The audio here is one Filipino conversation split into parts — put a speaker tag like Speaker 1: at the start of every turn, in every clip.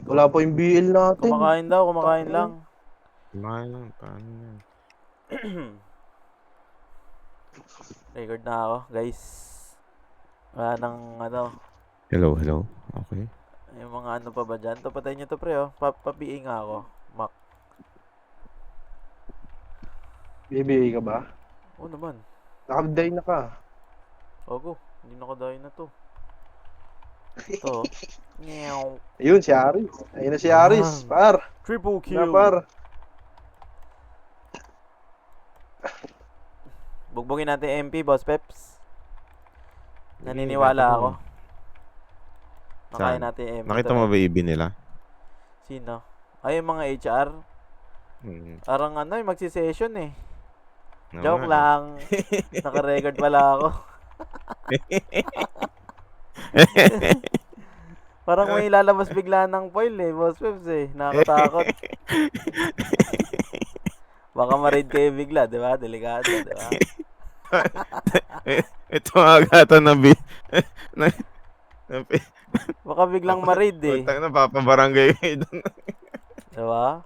Speaker 1: Wala pa yung BL natin.
Speaker 2: Kumakain daw, kumakain lang.
Speaker 3: Kumain lang, paano yan?
Speaker 2: Record na ako, guys. Wala nang ano.
Speaker 3: Hello. Okay.
Speaker 2: Yung mga ano pa ba dyan? Ito, patayin nyo to, pre, oh. Papiing nga ako. Mac.
Speaker 1: BBA ka ba?
Speaker 2: Oo naman.
Speaker 1: Nakabday na ka.
Speaker 2: Ogo, hindi nakadayo na to. Ito, oh. Nyew.
Speaker 1: Ayun, si Aris. Ayun na si Aris. Par.
Speaker 2: Triple
Speaker 1: Na
Speaker 2: kill.
Speaker 1: par.
Speaker 2: Bugbugin natin MP, Boss Peps.
Speaker 3: Sige,
Speaker 2: Naniniwala
Speaker 3: nakita
Speaker 2: ako.
Speaker 3: mo.
Speaker 2: Nakain
Speaker 3: Saan?
Speaker 2: natin yung MP.
Speaker 3: Nakita mo ba ibi nila?
Speaker 2: Sino? Ay, yung mga HR. Parang ano, magsi-session eh. Joke lang. Naka-record pala ako. Parang may lalabas bigla ng foil eh, Boss Peps eh. Nakakatakot. Baka ma-raid kayo bigla, di ba? Delikado, di ba?
Speaker 3: Ito agatan na
Speaker 2: Baka biglang ma-raid eh.
Speaker 3: Utang na papabarangay kayo doon.
Speaker 2: Di ba?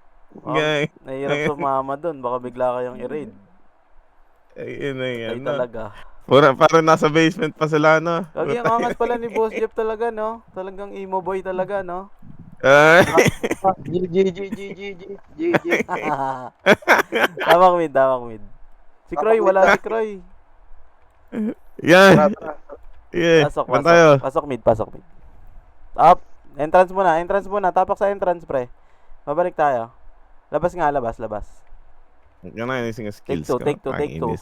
Speaker 3: Gay.
Speaker 2: Nahirap sumama doon. Baka bigla kayong i-raid.
Speaker 3: Ayun na
Speaker 2: Patay
Speaker 3: yan.
Speaker 2: talaga.
Speaker 3: Parang nasa basement pa sila, no?
Speaker 2: Lagi ang angas pala ni Boss Jeff talaga, no? Talagang emo boy talaga, no?
Speaker 1: GG.
Speaker 2: Tawag mid. Si Croy, wala si Croy.
Speaker 3: Yan.
Speaker 1: Tara.
Speaker 3: Yeah.
Speaker 2: Pasok.
Speaker 3: Tayo.
Speaker 2: Pasok mid. Up. Entrance muna. Tapak sa entrance, pre. Babalik tayo. Labas.
Speaker 3: Yan na yung skills
Speaker 2: Take two.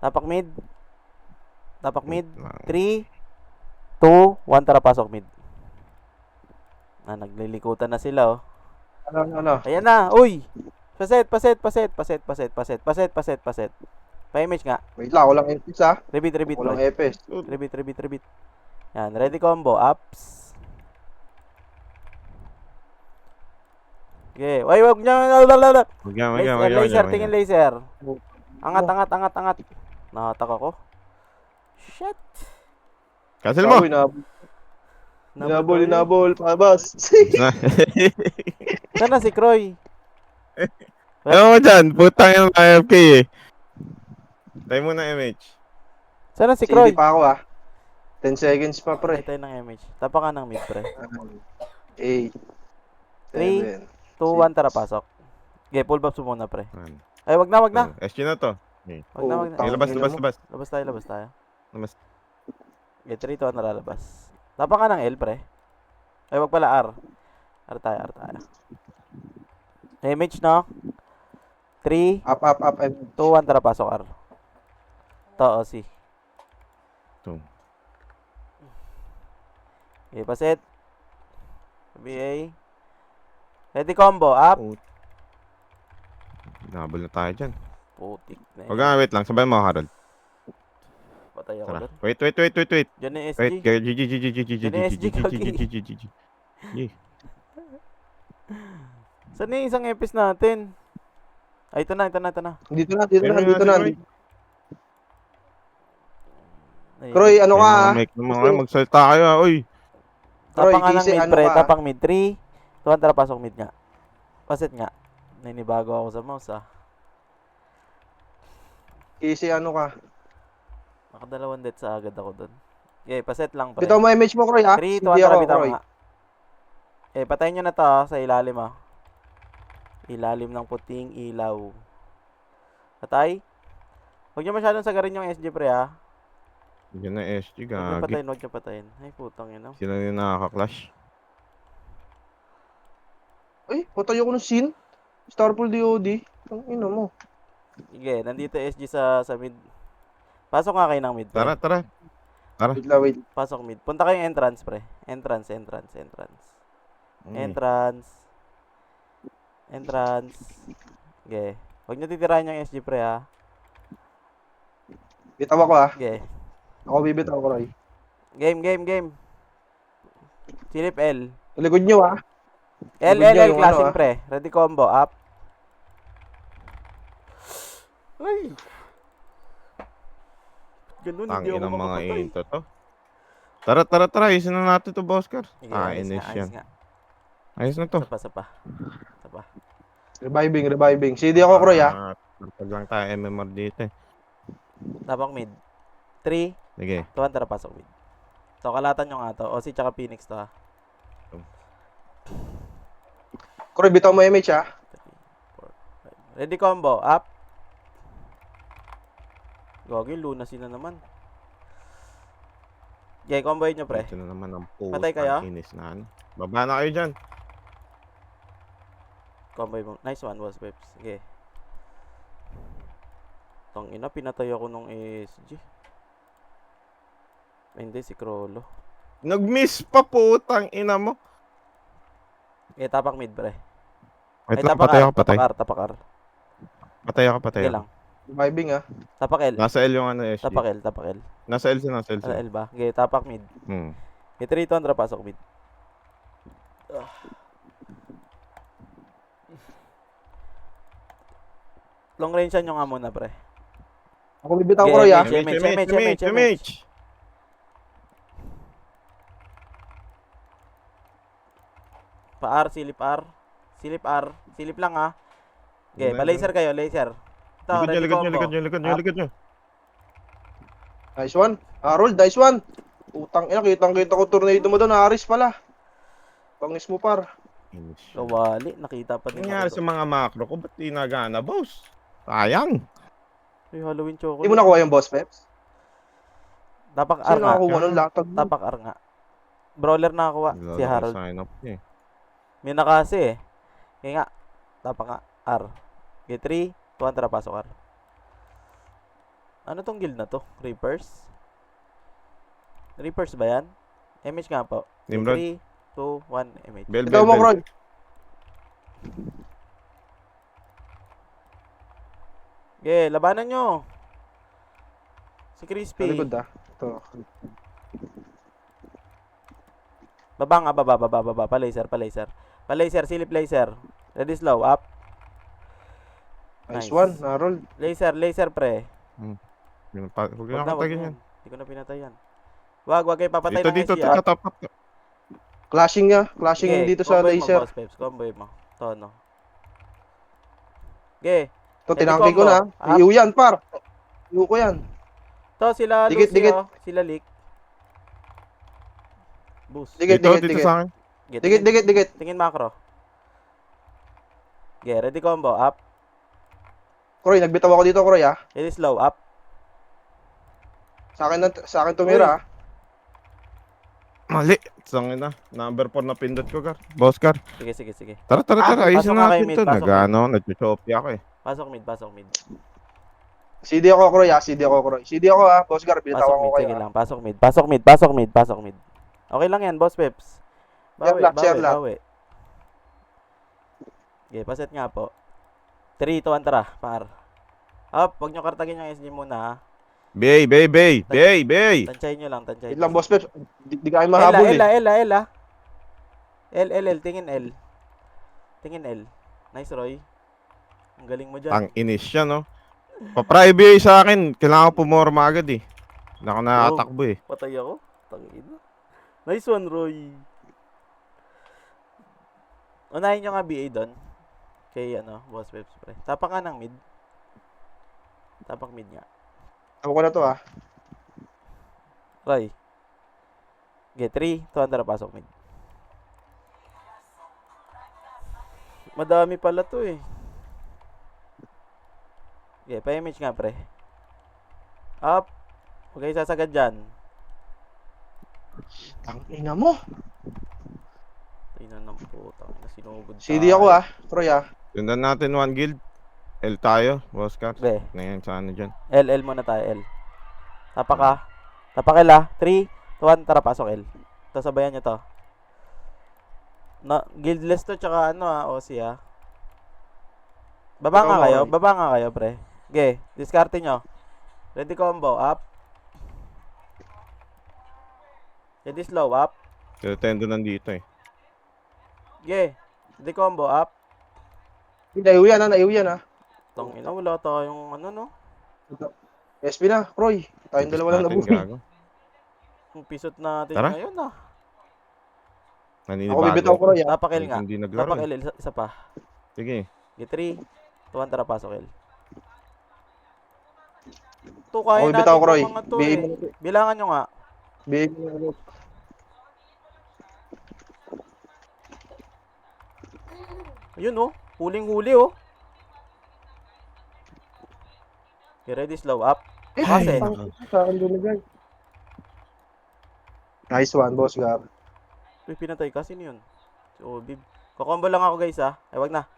Speaker 2: Tapak mid. 3, 2, 1, tara pasok mid. Naglilikutan na sila, oh.
Speaker 1: Ano?
Speaker 2: Ayan na, uy! Paset. Pa-image nga.
Speaker 1: Wait lang, walang epis ha.
Speaker 2: Repeat,
Speaker 1: Walang
Speaker 2: bro.
Speaker 1: epis.
Speaker 2: Repeat. Yan, ready combo. Ups. Okay. Wag niya. Laser, tingin laser. Angat. Nakatak ako. Shit.
Speaker 3: Cancel mo!
Speaker 1: Inabol. Pabas.
Speaker 2: Sana si Croy.
Speaker 3: Ano mo dyan? Putang yung IFK eh. Tayo muna MH.
Speaker 2: Sana si
Speaker 1: Hindi
Speaker 2: Croy.
Speaker 1: pa ako 10 seconds pa pre.
Speaker 2: Tayo ng MH. Tapakan ng mid, pre.
Speaker 1: 8,
Speaker 2: 3,
Speaker 1: 7.
Speaker 2: 2, 1, tara pasok. Okay, pull back muna, pre. Ay, wag na.
Speaker 3: SG na to.
Speaker 2: Wag na.
Speaker 3: Labas.
Speaker 2: Labas tayo.
Speaker 3: Labas.
Speaker 2: Okay, 3, 2, 1, nalalabas. Tapakan ng L, pre. Ay, wag pala R. R tayo. MH, no? 3,
Speaker 1: Up.
Speaker 2: 2, 1, tara pasok R. To, C. Okay, paset. BA. Ready combo, up.
Speaker 3: Nabal na tayo dyan.
Speaker 2: Putik na
Speaker 3: Huwag nga, wait lang. Sabayan mo, Harold.
Speaker 2: Patay ako
Speaker 3: Tara.
Speaker 2: doon.
Speaker 3: Wait.
Speaker 2: Diyan na yung SG.
Speaker 3: Wait, GG.
Speaker 2: Saan na yung isang epis natin? Ay, ito na.
Speaker 1: Dito na. Croy, ano ka ha?
Speaker 3: Magsalita kayo ha, uy.
Speaker 2: Tapang nga ng
Speaker 1: Kisi,
Speaker 2: mid,
Speaker 1: ano
Speaker 2: pre.
Speaker 1: ka?
Speaker 2: Tapang mid. 3, 2, 1, tara pasok mid nga. Paset nga. Ninibago ako sa mouse, ah.
Speaker 1: Kisi, ano ka?
Speaker 2: Nakadalawang death sa agad ako doon. Okay, paset lang, pre.
Speaker 1: Bitaw mo image mo, Croy ha?
Speaker 2: 3, 2, 1,
Speaker 1: Hindi
Speaker 2: tara
Speaker 1: ako,
Speaker 2: bitaw
Speaker 1: Croy.
Speaker 2: nga. Okay, patayin nyo na to, ah, sa ilalim, ah. Ilalim ng puting ilaw. Patay. Huwag nyo masyadong sagarin yung SG, pre, ah.
Speaker 3: Yan na SG,
Speaker 2: Huwag
Speaker 3: gagi.
Speaker 2: nyo patayin. Ay, putang yun, oh.
Speaker 3: Sila yung nakaka-clash.
Speaker 1: Ay, patay ako ng scene. Starpool DOD. Ang ina mo.
Speaker 2: Sige, nandito SG sa mid. Pasok nga kayo ng mid, pre.
Speaker 3: Tara.
Speaker 1: Wait.
Speaker 2: Pasok mid. Punta kayong entrance, pre. Entrance. Okay. Huwag nyo titirahin yung SG, pre, ha.
Speaker 1: Bitaw ako ha.
Speaker 2: Okay.
Speaker 1: Ako bibitaw, Croy.
Speaker 2: Game. Silip L.
Speaker 1: Likod nyo ha.
Speaker 2: L,
Speaker 1: Likod nyo yung
Speaker 2: clashing,
Speaker 1: ano,
Speaker 2: pre. Ready combo, up. Ay! Ganun, hindi
Speaker 3: Tangin
Speaker 2: ako
Speaker 3: ng mga
Speaker 2: makapatay.
Speaker 3: into to. Tara. Isin na natin to, Boskar.
Speaker 2: Sige,
Speaker 3: Inis
Speaker 2: ayos
Speaker 3: yan.
Speaker 2: nga.
Speaker 3: Ayos na to.
Speaker 2: Sapa.
Speaker 1: Reviving. CD ako, Kroy, ah.
Speaker 3: Pag lang tayo MMR dito eh.
Speaker 2: Tapak mid. 3,
Speaker 3: Sige.
Speaker 2: 2, 1, tara, pasok mid. To, kalatan nyo nga to. O, si tsaka Phoenix to, ha.
Speaker 1: Kroy, bitaw mo MH, ah.
Speaker 2: 3, 4, 5. Ready combo. Up. Gagi, lunasin na naman. Okay, comboin nyo, pre.
Speaker 3: Ito na naman ang puto.
Speaker 2: Patay kayo?
Speaker 3: Inis na ano. Baba na kayo dyan.
Speaker 2: Comboy mo. Nice one, boss peps. Okay. Tangina, pinatay ako nung SG. Hindi, si Crollo.
Speaker 3: Nag-miss pa putang ina mo.
Speaker 2: Okay, tapak mid, pre.
Speaker 3: Wait
Speaker 2: Ay,
Speaker 3: lang, patay ako, patay.
Speaker 2: Tapak R.
Speaker 3: Patay ako, patay
Speaker 2: Okay
Speaker 3: ako.
Speaker 2: lang.
Speaker 1: Reviving, ah.
Speaker 2: Tapak L.
Speaker 3: Nasa L yung ano, SG.
Speaker 2: Tapak L.
Speaker 3: Nasa L siya, nasa L
Speaker 2: Ano
Speaker 3: siya.
Speaker 2: L ba? Okay, tapak mid. Okay, 3, 2, 1, tara, pasok mid. Long range nyo nga muna, pre.
Speaker 1: Ako bibitaw,
Speaker 2: Okay,
Speaker 1: Kroy, ah.
Speaker 2: MH. Pa-R, silip R. Silip lang, ha. Okay, pa-laser kayo, laser. Ito, ready combo.
Speaker 3: Likod nyo.
Speaker 1: Nice one. Harold, nice one. Utang ina, kitang-kita ko tornado mo doon. Aris pala. Pangis mo, par.
Speaker 2: Kawali, nakita pa din
Speaker 3: Nangyari
Speaker 2: ako
Speaker 3: sa
Speaker 2: doon.
Speaker 3: mga macro ko, ba't di nagana, boss? Sayang.
Speaker 2: Ay, Halloween chocolate.
Speaker 1: Hindi mo nakuha yung boss, Peps?
Speaker 2: Tapak R
Speaker 1: Sino
Speaker 2: nga.
Speaker 1: nakakuha nun? Latag mo.
Speaker 2: Tapak R nga. Brawler nakakuha. Si Harold.
Speaker 3: Sign up niya eh.
Speaker 2: May nakasi eh. Kaya nga. Tapak nga. R. Okay, 3, 2, 1, tara, pasok R. Ano tong guild na to? Reapers? Reapers ba yan? MH nga po. Okay,
Speaker 3: Nimrod.
Speaker 2: 3, 2, 1, MH.
Speaker 3: Bell,
Speaker 1: Bitaw mo, Kroy.
Speaker 2: Okay, labanan nyo. Si
Speaker 1: Sa
Speaker 2: Crispy.
Speaker 1: likod, ah. Ito.
Speaker 2: Baba nga, baba. Pa-laser, silip laser. Ready slow, up.
Speaker 1: Nice
Speaker 2: Nice.
Speaker 1: one, Harold.
Speaker 2: Laser pre.
Speaker 3: Huwag na
Speaker 2: Wag
Speaker 3: katagin
Speaker 2: na.
Speaker 3: yan.
Speaker 2: Hindi ko na pinatay yan. Wag kayo papatay ng
Speaker 3: Dito,
Speaker 2: SG, ah.
Speaker 3: top.
Speaker 1: Clashing niya. Clashing
Speaker 2: Okay,
Speaker 1: dito sa
Speaker 2: comboy
Speaker 1: laser.
Speaker 2: Mo, boss Peps, comboy mo. Tono. Okay.
Speaker 1: Ito,
Speaker 2: Heavy
Speaker 1: tinangkay ko
Speaker 2: combo.
Speaker 1: na.
Speaker 2: Up.
Speaker 1: Iiw yan, par. Iiw ko yan.
Speaker 2: To, sila
Speaker 1: Dikit,
Speaker 2: Lucio,
Speaker 1: dikit.
Speaker 2: sila Lick. Boost.
Speaker 1: Dikit,
Speaker 3: Dito sa akin.
Speaker 2: Okay,
Speaker 1: Dikit.
Speaker 2: Tingin macro. Okay, ready combo, up.
Speaker 1: Kroy, nagbitaw ako dito, Kroy, ah.
Speaker 2: Ready slow, up.
Speaker 1: Sa akin tumira, ah.
Speaker 3: Mali. Sangin na. Number 4 na pindot ko, Gar. Boss, Gar.
Speaker 2: Sige.
Speaker 3: Tara. Ayusin
Speaker 2: pasok nga kayo
Speaker 3: natin
Speaker 2: mid,
Speaker 3: to.
Speaker 2: pasok
Speaker 3: Nag-choppy ako eh.
Speaker 2: Pasok mid.
Speaker 1: CD ako, Kroy, ah. CD ako, ah. Boss Gar, bitaw
Speaker 2: Pasok
Speaker 1: ako
Speaker 2: mid,
Speaker 1: kayo,
Speaker 2: sige
Speaker 1: ah.
Speaker 2: lang. Pasok mid. Okay lang yan, boss Peps.
Speaker 1: Share lang.
Speaker 2: Bawi. Okay, paset nga po. 3, 2, 1, tara, par. Up, wag nyo kartagin yung SG muna, ha.
Speaker 3: Bay.
Speaker 2: Tansyahin nyo lang.
Speaker 1: Wait lang, boss Peps. Di kayo mahabol, eh.
Speaker 2: Ella. L, tingin L. Nice, Roy. Ang galing mo dyan.
Speaker 3: Tang inis siya, no? Pa-private sa akin. Kailangan ko pumorma agad eh. Hindi ako nakatakbo eh.
Speaker 2: Patay ako. Tangina. Nice one, Roy. Unahin nyo nga BA doon. Kay, boss Peps, pre. Tapak nga ng mid. Tapak mid nga.
Speaker 1: Ako ko na to, ah.
Speaker 2: Roy. Okay, 3, 2, 1, tara, pasok mid. Madami pala to eh. Okay, pa-image nga, pre. Up. Okay, sasagad dyan.
Speaker 1: Ang ina mo.
Speaker 2: Tingnan ng putang na sinugod
Speaker 1: CD ako, ah. Kroy, ah.
Speaker 3: Sundan natin one guild. L tayo, boss, Gar.
Speaker 2: Be,
Speaker 3: Na yan, sa ano dyan.
Speaker 2: L muna tayo, L. Tapak ka. Tapak L, 3, 2, 1, tara, pasok L. Ito, sabayan nyo to. Guildless to, tsaka OC, ah. Baba nga kayo, pre. Okay, discarte nyo. Ready combo, up. Ready slow, up.
Speaker 3: Pero tendo nandito eh.
Speaker 2: Okay, ready combo, up.
Speaker 1: Naiuw yan, ah.
Speaker 2: Tangina, wala tayong no?
Speaker 1: SP na, Kroy. Tayong dalawa lang
Speaker 3: Natin,
Speaker 1: nabuhay.
Speaker 3: gago.
Speaker 2: Yung pisot natin
Speaker 3: Tara.
Speaker 2: ngayon, ah.
Speaker 1: Ako
Speaker 3: Naninibago
Speaker 1: bibitaw
Speaker 3: ako.
Speaker 1: Kroy ah.
Speaker 2: Tapakil nga.
Speaker 3: Hindi naglaro.
Speaker 2: Tapakil, isa pa.
Speaker 3: Sige.
Speaker 2: Okay, 3, 2, tara, pasok, El. To,
Speaker 1: Ako
Speaker 2: kaya
Speaker 1: bibitaw
Speaker 2: natin
Speaker 1: Kroy.
Speaker 2: itong mga to
Speaker 1: Bigay
Speaker 2: eh.
Speaker 1: mo na.
Speaker 2: Bilangan nyo nga.
Speaker 1: Bigay mo na.
Speaker 2: Ayun oh. Huling-huli oh. Okay, ready, slow up. Kasi,
Speaker 1: Sa akin binigay. Nice one, boss Gar.
Speaker 2: uy, pinatay ka. Sino yun? Si Obib. Kakombo lang ako guys ha. Ay, wag na.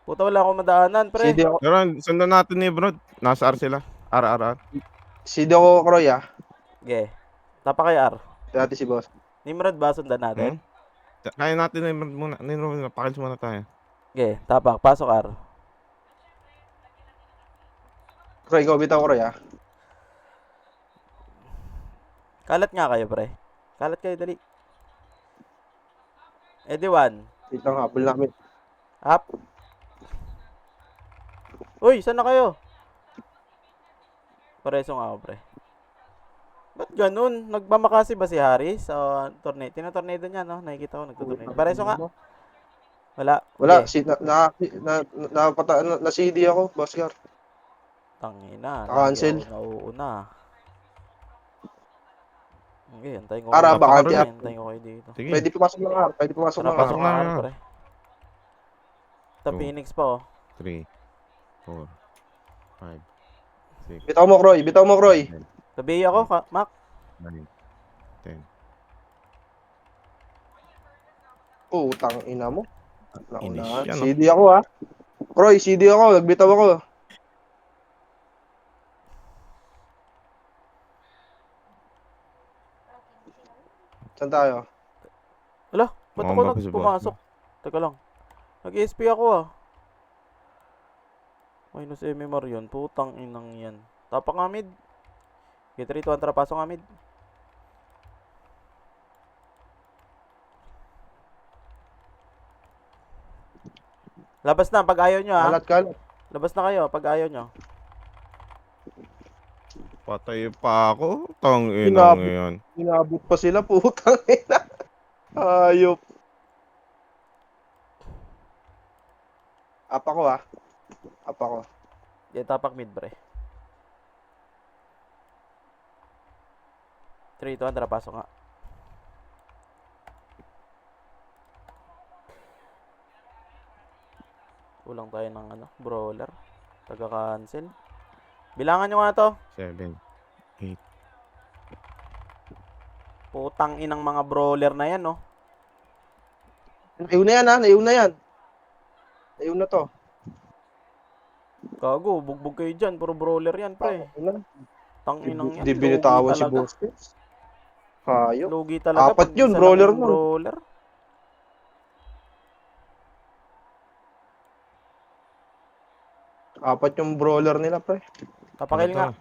Speaker 2: Puta, wala akong madaanan, pre.
Speaker 1: CD ako,
Speaker 3: Pero sundan natin ni bro. Nasa R sila. R.
Speaker 1: CD ako Kroy ah.
Speaker 2: Okay. Tapa kay R.
Speaker 1: Dati si boss.
Speaker 2: Nimrod ba? Sundan natin?
Speaker 3: Hmm? Kaya natin na muna. Napakils muna tayo.
Speaker 2: Okay, tapak. Pasok R.
Speaker 1: Kroy, ikaw bitaw Kroy ah.
Speaker 2: Kalat nga kayo, pre. Kalat kayo, dali. Edi 1.
Speaker 1: Wait lang, habol namin.
Speaker 2: Up. Uy, saan na kayo? Pareso nga ako, pre. Ba't ganun? Nagmamakasi ba si Harry sa tornado? Tinatornado niya, no? Nakikita ko nagtutornado. Pareso nga. Wala.
Speaker 1: Wala,
Speaker 2: Okay.
Speaker 1: na CD ako, boss Gar.
Speaker 2: Tangina.
Speaker 1: Cancel.
Speaker 2: Lagi ako nauuna. Okay, antayin ko
Speaker 1: Ara,
Speaker 2: kayo.
Speaker 1: bakante
Speaker 2: Okay,
Speaker 1: ah.
Speaker 2: antayin ko kayo dito.
Speaker 3: Sige.
Speaker 1: Pwede pumasok ng R. Pwede pumasok
Speaker 2: Tara,
Speaker 1: ng
Speaker 2: pasok
Speaker 1: R.
Speaker 2: na
Speaker 3: na.
Speaker 2: R, pre. Ito,
Speaker 3: Two.
Speaker 2: Phoenix pa, oh.
Speaker 3: 3, 4, 5, 6,
Speaker 1: Bitaw mo Kroy, bitaw mo Kroy.
Speaker 3: 7,
Speaker 2: Tabi ako, Mac.
Speaker 3: 9, 10.
Speaker 1: Utang ina mo.
Speaker 3: Inis
Speaker 1: Naunahan.
Speaker 3: yan, no?
Speaker 1: CD ako ah. Kroy, CD ako. Nagbitaw ako. Saan tayo?
Speaker 2: Wala, ba't ako
Speaker 3: Mukhang bago si boss.
Speaker 2: pumasok? Teka lang. Nag-ESP ako, ah. Minus MMR yun. Putang inang yan. Tapak nga mid. Okay, 3, 2, 1, tara, pasok nga mid. Labas na pag ayaw nyo, ha.
Speaker 1: Kalat.
Speaker 2: Labas na kayo pag ayaw nyo.
Speaker 3: Patay pa ako. Tang inang
Speaker 1: Inabot.
Speaker 3: yan.
Speaker 1: Inabot pa sila. Putang ina. Ayop. Up ako ah. Up ako.
Speaker 2: Okay, tapak mid, pre. 3, 2, 1, tara, pasok nga. Kulang tayo ng ano, brawler. Taga-cancel. Bilangan nyo nga to.
Speaker 3: 7.
Speaker 2: Putang inang mga brawler na yan, no.
Speaker 1: Naiw na yan ha. Naiw na yan. Naiw na to.
Speaker 2: Gago, bugbog kayo dyan. Puro brawler yan, pre. Tang inang yan.
Speaker 1: Di binitawan si
Speaker 2: talaga.
Speaker 1: boss. Hayop.
Speaker 2: Lugi talaga.
Speaker 1: Apat
Speaker 2: pag
Speaker 1: yun,
Speaker 2: isa lang
Speaker 1: brawler
Speaker 2: yung
Speaker 1: nun.
Speaker 2: brawler.
Speaker 1: Apat yung brawler nila pre.
Speaker 2: Tapakil nga.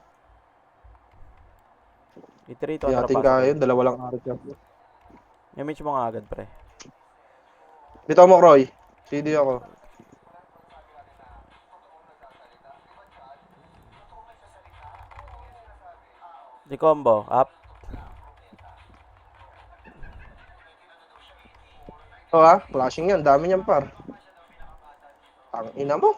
Speaker 2: I-3 to,
Speaker 1: Hindi
Speaker 2: tara,
Speaker 1: natin
Speaker 2: pasok.
Speaker 1: kaya yun. Dalawa lang arit yan.
Speaker 2: I-match mo nga agad, pre.
Speaker 1: Bitaw mo Kroy. CD ako.
Speaker 2: Di combo, up.
Speaker 1: Ito ha. Flashing yan. Dami niyan par. Ang ina mo.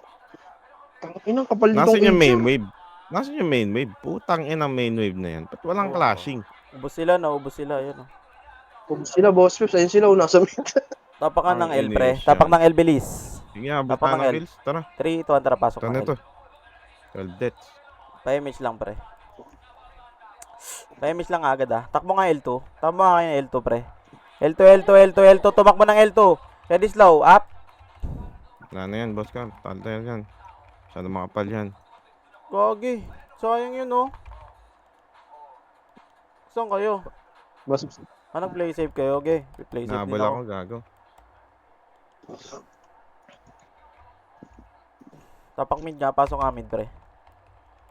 Speaker 1: Ang ina kapal nitong
Speaker 3: Nasaan yung main
Speaker 1: incher.
Speaker 3: wave? Nasaan yung main wave? Putang ina main wave na yan. Ba't walang
Speaker 2: Oo.
Speaker 3: clashing?
Speaker 2: Ubus sila, naubos sila. Ayun, oh.
Speaker 1: Kung sila boss Pips. Ayun sila. Nasa mid.
Speaker 2: Tapak ka
Speaker 3: Ang
Speaker 2: ng L, pre.
Speaker 3: inis
Speaker 2: Tapak
Speaker 3: yan.
Speaker 2: ng L, bilis.
Speaker 3: Sige nga, abot
Speaker 2: Tapos
Speaker 3: tayo
Speaker 2: ng
Speaker 3: ng
Speaker 2: L.
Speaker 3: kills. Tara.
Speaker 2: 3, 2, 1, tara, pasok
Speaker 3: Ito
Speaker 2: ng
Speaker 3: na
Speaker 2: L.
Speaker 3: to. 12 deaths.
Speaker 2: Pa-image lang, pre. Pa-image lang agad, ah. Takbo nga L2. Takbo nga kayo ng L2, pre. L2. Tumakbo ng L2. Ready, slow. Up.
Speaker 3: Wala na yan, boss ka. Talo tayo yan. Masyado makapal yan.
Speaker 2: Gagi. Sayang yun, oh. Saan kayo?
Speaker 1: Boss
Speaker 2: Anong play safe kayo? Okay. Play safe din
Speaker 3: Nahabol
Speaker 2: ako.
Speaker 3: ako, gago.
Speaker 2: Tapak mid nga. Pasok nga mid, pre.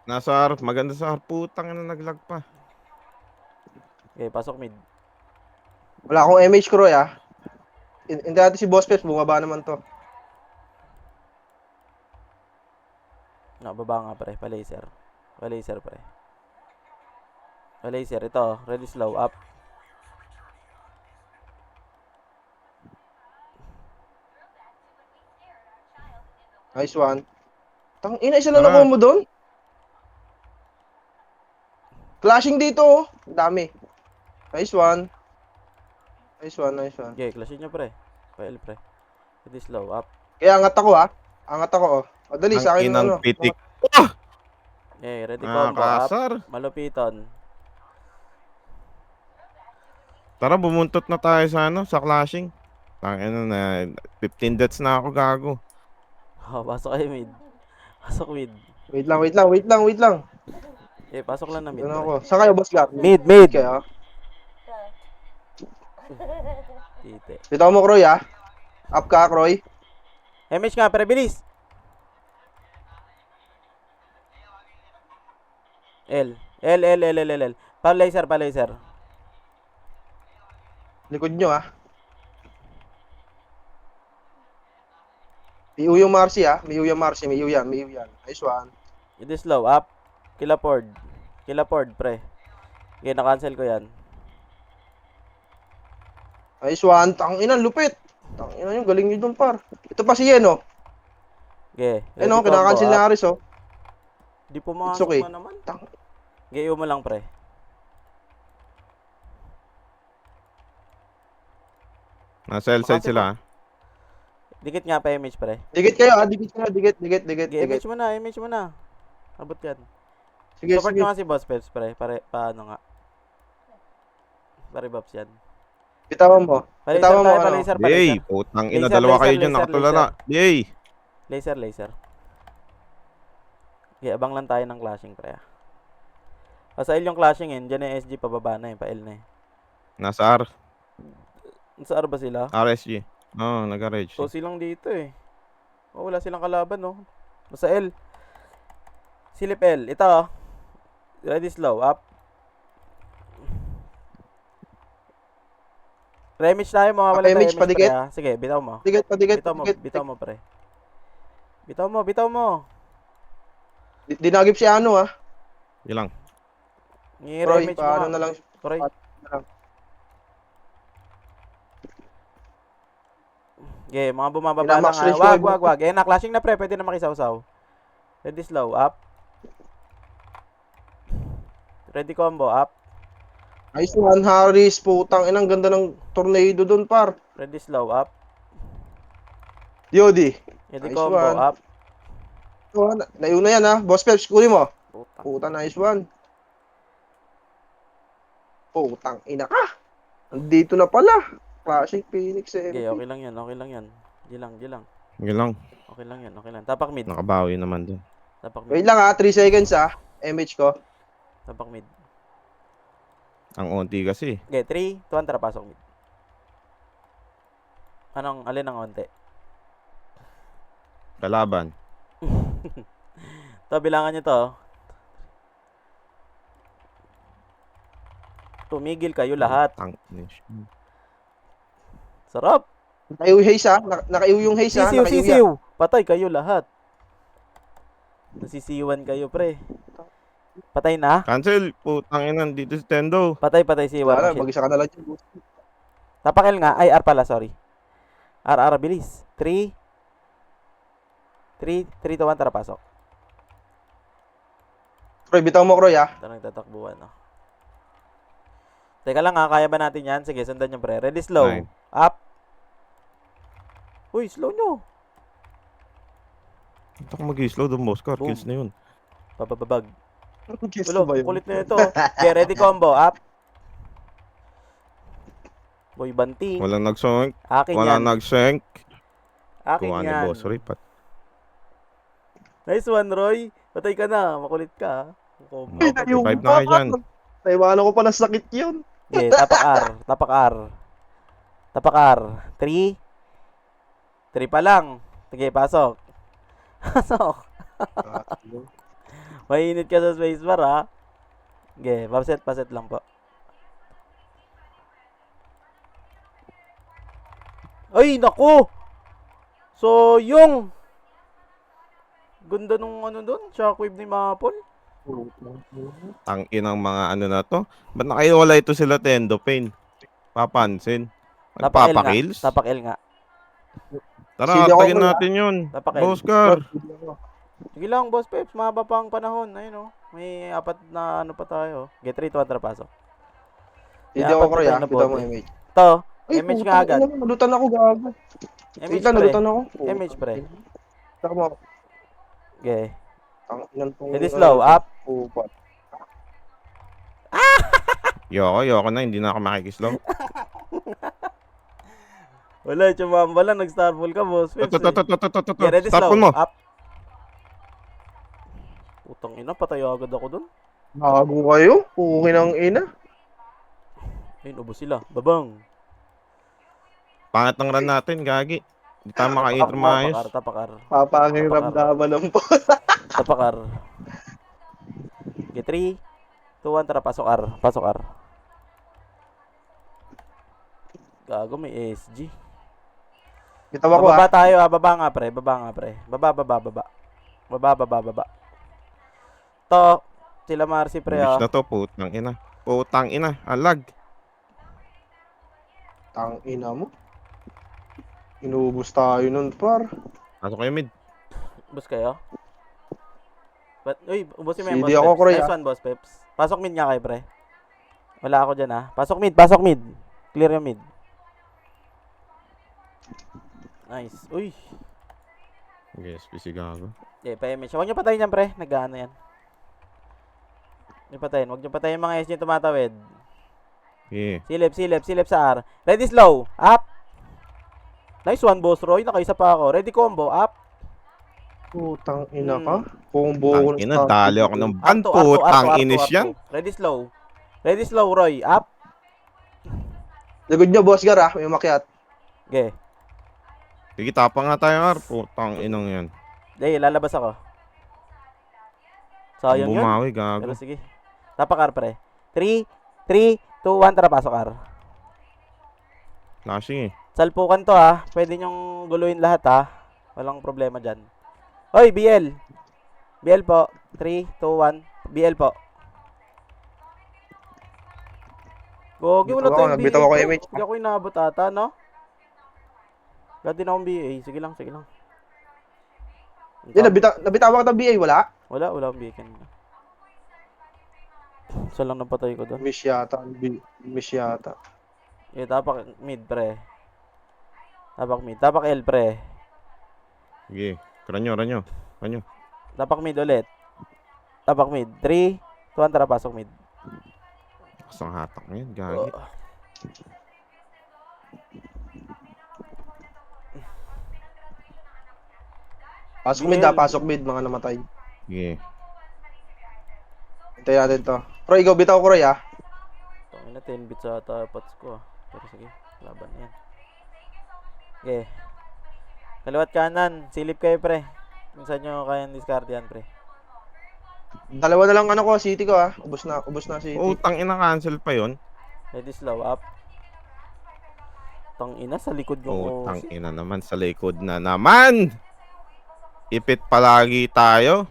Speaker 3: Nasa harap, maganda sa harap. Putang ina, naglag pa.
Speaker 2: Okay, pasok mid.
Speaker 1: Wala akong MH Kroy ah. Hindi natin si boss Pips. Bumaba naman to.
Speaker 2: Baba nga, pre. Pa-laser. Pa-laser, pre. Pa-laser. Ito. Ready, slow. Up.
Speaker 1: Nice one. Ina, isa lang
Speaker 3: Tara.
Speaker 1: nakuha mo doon? Clashing dito, oh. Ang dami. Nice one. Nice one, nice one.
Speaker 2: Okay, clashin nyo pre. Pa-L pre. Ready slow, up.
Speaker 1: Kaya angat ako, ha? Angat ako, oh. Madali
Speaker 3: Ang
Speaker 1: sa akin,
Speaker 3: inang
Speaker 1: ano.
Speaker 3: pitik.
Speaker 2: Okay, ready combo, up.
Speaker 3: Nakakasar.
Speaker 2: Malupiton.
Speaker 3: Tara, bumuntot na tayo sa ano, sa clashing. Tangina na, 15 deaths na ako gago.
Speaker 2: Oh, pasok kayo mid. Pasok mid.
Speaker 1: Wait lang.
Speaker 2: Eh, pasok lang na mid
Speaker 1: Ano
Speaker 2: pre.
Speaker 1: ako? Saan kayo, boss Gar?
Speaker 2: Mid.
Speaker 1: Kayo?
Speaker 2: Tite.
Speaker 1: Dito mo, Kroy, ha? Up ka, Kroy.
Speaker 2: MH nga pre, bilis. L. Pa-laser.
Speaker 1: Likod nyo, ha? May yung Marcy, ha? May yan. Nice one.
Speaker 2: Ready slow, up. Killapord, pre. Okay, na-cancel ko yan.
Speaker 1: Nice one. Tangina, lupit. Tangina yung galing nyo dun, par. Ito pa si Yen, oh.
Speaker 2: Okay,
Speaker 1: Ayun, oh, kinakancel na Aris, oh.
Speaker 2: Di po
Speaker 1: It's
Speaker 2: makasok
Speaker 1: okay.
Speaker 2: na naman.
Speaker 1: Tang
Speaker 2: Gayo mo lang, pre.
Speaker 3: Nasa L side
Speaker 2: Makasip
Speaker 3: sila.
Speaker 2: Dikit nga pa image, pre.
Speaker 1: Dikit kayo, ha? Dikit.
Speaker 2: Okay, image mo na. Abot yan.
Speaker 1: Sige,
Speaker 2: Support
Speaker 1: sige.
Speaker 2: nyo nga si Boss Peps, pre. Paano nga. Pare-buffs yan.
Speaker 1: Bitawan mo. Bitawan mo, ano?
Speaker 2: Pa-laser.
Speaker 3: Yay, putang ina,
Speaker 2: Laser,
Speaker 3: dalawa kayo
Speaker 2: laser,
Speaker 3: dyan nakatulala. Yay.
Speaker 2: Laser. Okay, abang lang tayo ng clashing, pre. Sa L yung clashing, eh. Diyan yung SG pababa na, eh. Pa-L na, eh.
Speaker 3: Nasa R.
Speaker 2: Sa R ba sila?
Speaker 3: RSG. Oo, nag-arrange.
Speaker 2: So, silang dito, eh. Oh, wala silang kalaban, no? Sa L. Silip L. Ito, oh. Ready slow. Up. Remage tayo, mawawala tayo.
Speaker 1: Remage,
Speaker 2: Remage, pre,
Speaker 1: padikit.
Speaker 2: ha? Sige, bitaw mo.
Speaker 1: Dikit.
Speaker 2: Bitaw mo, pre. Bitaw mo.
Speaker 1: Dinagip si ano, ha?
Speaker 3: Ilang.
Speaker 1: Kroy,
Speaker 2: I-remage mo
Speaker 1: paano
Speaker 2: nga.
Speaker 1: na lang.
Speaker 2: Kroy. Okay, mga bumababa lang,
Speaker 1: Pinamax
Speaker 2: ha?
Speaker 1: range ko,
Speaker 2: Wag. Eh, na-clashing na, pre. Pwede na makisaw-saw. Ready slow. Up. Ready combo. Up.
Speaker 1: Nice one, Harris. Putang inang ganda ng tornado dun, par.
Speaker 2: Ready slow. Up.
Speaker 1: Yodi.
Speaker 2: Ready
Speaker 1: Nice
Speaker 2: combo.
Speaker 1: one.
Speaker 2: Up.
Speaker 1: Naiuna yan, ha? Boss Peps, kunin mo.
Speaker 2: Puta.
Speaker 1: Putang, nice one. Putang ina ka. Andito na pala. Classic Phoenix, eh.
Speaker 2: Okay, okay lang yan. Di lang.
Speaker 3: Sige lang.
Speaker 2: Okay lang yan. Tapak mid.
Speaker 3: Nakabawi naman dun.
Speaker 1: Wait lang, ha? 3 seconds, ha? MH ko.
Speaker 2: Tapak mid.
Speaker 3: Ang onti kasi.
Speaker 2: Okay, 3, 2, 1, tara, pasok mid. Alin ang onte?
Speaker 3: Kalaban.
Speaker 2: To, bilangan nyo to. Tumigil kayo lahat. Sarap.
Speaker 1: Nakaiw yung haze, ha? Nakaiw yung haze, ha? Nakaiw yan.
Speaker 2: Sisiw. Patay kayo lahat. Nasisiwan kayo, pre. Patay na?
Speaker 3: Cancel. Putang ina, dito si Tendo.
Speaker 2: Patay siwan.
Speaker 1: Wala,
Speaker 2: Shit.
Speaker 1: mag-isa ka na lang.
Speaker 2: Tapakil nga. Ay, R pala, sorry. R, bilis. 3, 2, 1, tara, pasok.
Speaker 1: Kroy, bitaw mo, Kroy, ha?
Speaker 2: Ito nagtatakbuhan, no? Teka lang, ha? Kaya ba natin yan? Sige, sundan yung pre. Ready, slow.
Speaker 3: Nine.
Speaker 2: Up. Uy, slow nyo.
Speaker 3: Ito ko mag-slow doon, boss car.
Speaker 2: Boom.
Speaker 3: Kills na yun.
Speaker 2: Bababag.
Speaker 1: Kiss
Speaker 2: Ulo,
Speaker 1: ba yun?
Speaker 2: kulit na ito. Okay, ready combo. Up. Boy, banting.
Speaker 3: Walang nag-sync.
Speaker 2: Akin
Speaker 3: Walang
Speaker 2: yan.
Speaker 3: nag-sync.
Speaker 2: Akin
Speaker 3: Kuha ni
Speaker 2: yan.
Speaker 3: boss Ripat.
Speaker 2: Nice one, Roy. Patay ka na. Makulit ka. Combo.
Speaker 1: Yung
Speaker 3: 45 na kayo dyan.
Speaker 1: Naiwanan ko pa ng sakit yun.
Speaker 2: Okay, tapak R. 3 pa lang. Sige, pasok. Mainit ka sa spacebar, ha? Okay, paset lang po. Ay, naku! So, yung ganda nung doon, shockwave ni Mapol.
Speaker 3: Ang inang mga ano na to. Ba't nakaiwala ito sila Tendo Pain? Papansin.
Speaker 2: Tapak L nga.
Speaker 3: Nagpapakills?
Speaker 2: Tapak L nga.
Speaker 3: Tara,
Speaker 1: Sili ako,
Speaker 3: tagin
Speaker 1: Kuya.
Speaker 3: natin yun.
Speaker 2: Tapakin.
Speaker 3: Oscar.
Speaker 1: Sili ako.
Speaker 2: Sige lang, Boss Peps. Mahaba pa ang panahon. Ayun, oh. May apat na ano pa tayo. Get 3, 200 pasok.
Speaker 1: Sili
Speaker 2: May
Speaker 1: ako,
Speaker 2: apat na
Speaker 1: Kuya.
Speaker 2: tayo na
Speaker 1: Bitaw mo,
Speaker 2: bote.
Speaker 1: MH.
Speaker 2: Ito,
Speaker 1: Ay,
Speaker 2: MH nga
Speaker 1: putang
Speaker 2: agad.
Speaker 1: ina mo. Nalutan ako, gago. Wait
Speaker 2: MH
Speaker 1: lang,
Speaker 2: pre.
Speaker 1: nalutan ako.
Speaker 2: MH pre.
Speaker 1: Saka mo.
Speaker 2: Okay.
Speaker 1: Ang inan tong...
Speaker 2: Ready slow, up.
Speaker 1: Upat.
Speaker 3: Yoko na, hindi na ako makikislow.
Speaker 2: Wala, chumamba lang. Nag-starball ka, Boss Peps. Yeah, ready
Speaker 3: Stop
Speaker 2: slow,
Speaker 3: mo.
Speaker 2: up. Putang ina, patay agad ako dun.
Speaker 1: Gago kayo. Pukin ang ina.
Speaker 2: Ayun, ubos sila. Babang.
Speaker 3: Pangat ng run natin, gagi. Hindi tayo makaintro maayos.
Speaker 2: Tapakar.
Speaker 1: Papangiramdaman ng po.
Speaker 2: Tapakar. Okay, 3, 2, 1, tara, pasok R. Pasok R. Gago, may SG.
Speaker 1: Bitaw ako,
Speaker 2: Bababa
Speaker 1: ah.
Speaker 2: tayo, ah. Baba nga, pre. Baba. Baba. To, sila Marcy, pre,
Speaker 3: Bilis
Speaker 2: ah.
Speaker 3: na to, putang ina. Putang ina, alag.
Speaker 1: Tang ina mo. Inubos tayo nun, par.
Speaker 3: Pasok kayo mid.
Speaker 2: Ubus kayo? Uy, ubusin mo yung
Speaker 1: CD
Speaker 2: Boss
Speaker 1: ako,
Speaker 2: Peps.
Speaker 1: Kroy,
Speaker 2: Nice
Speaker 1: ah.
Speaker 2: one, Boss Peps. Pasok mid nga kayo, pre. Wala ako dyan, ah. Pasok mid. Clear yung mid. Nice. Uy.
Speaker 3: Yes, PC gago.
Speaker 2: Okay, pa-image. Huwag nyo patayin yan, pre. Nag-ano yan. Huwag nyo patayin yung mga SG tumatawid.
Speaker 3: Yeah.
Speaker 2: Silip sa R. Ready slow. Up. Nice one, Boss Roy. Nakaisa pa ako. Ready combo. Up.
Speaker 1: Putang ina ka. Kung buo
Speaker 3: Tang ina, dali ako ng ban,
Speaker 2: R2,
Speaker 3: putang
Speaker 2: R2.
Speaker 3: inis yan.
Speaker 2: Ready slow, Roy. Up.
Speaker 1: Lagod nyo, boss gar, ah. May umakyat.
Speaker 2: Okay.
Speaker 3: Sige, tapang nga tayo, Ar. Putang inang yan.
Speaker 2: Day, lalabas ako. Sayang yun.
Speaker 3: Bumawi,
Speaker 2: Pero
Speaker 3: gago.
Speaker 2: sige. Tapak R, pre. 3, 2, 1. Tara, pasok R.
Speaker 3: Flashing eh.
Speaker 2: Salpukan to, ha. Pwede nyong guluhin lahat, ha. Walang problema dyan. Hoy, BL. BL po. 3, 2, 1. BL po. Gogi, wala tayong BA.
Speaker 1: Nagbitaw ako,
Speaker 2: bro.
Speaker 1: MH.
Speaker 2: Hindi ako inaabot ata, no? Wala din akong BA. Sige lang.
Speaker 1: Yan, nabitawan ka ng BA, wala?
Speaker 2: Wala akong BA kanina. Isa lang napatay ko doon.
Speaker 1: Miss yata.
Speaker 2: Eh, tapak mid, pre. Tapak L, pre.
Speaker 3: Sige, ranyo.
Speaker 2: Tapak mid ulit. Tapak mid. 3, 2, 1, tara, pasok mid.
Speaker 3: Kasang hatak mo yan, gagi.
Speaker 2: Oh.
Speaker 1: Pasok mid, ah. Pasok mid, mga namatay.
Speaker 3: Sige.
Speaker 1: Hintayin natin to. Roy, ikaw, bitaw ko, Roy, ah.
Speaker 2: Tangin na 10 bits ata pots ko, ah. Pero sige, laban na yan. Okay. Kaliwat kanan, silip kayo, pre. Kung saan nyo kayang discard yan, pre.
Speaker 1: Dalawa na lang ano ko, city ko, ah. Ubus na city.
Speaker 3: Putang ina, cancel pa yon.
Speaker 2: Ready slow up. Tangina sa likod yung
Speaker 3: Putang
Speaker 2: OC.
Speaker 3: ina naman, sa likod na naman. Ipit palagi tayo.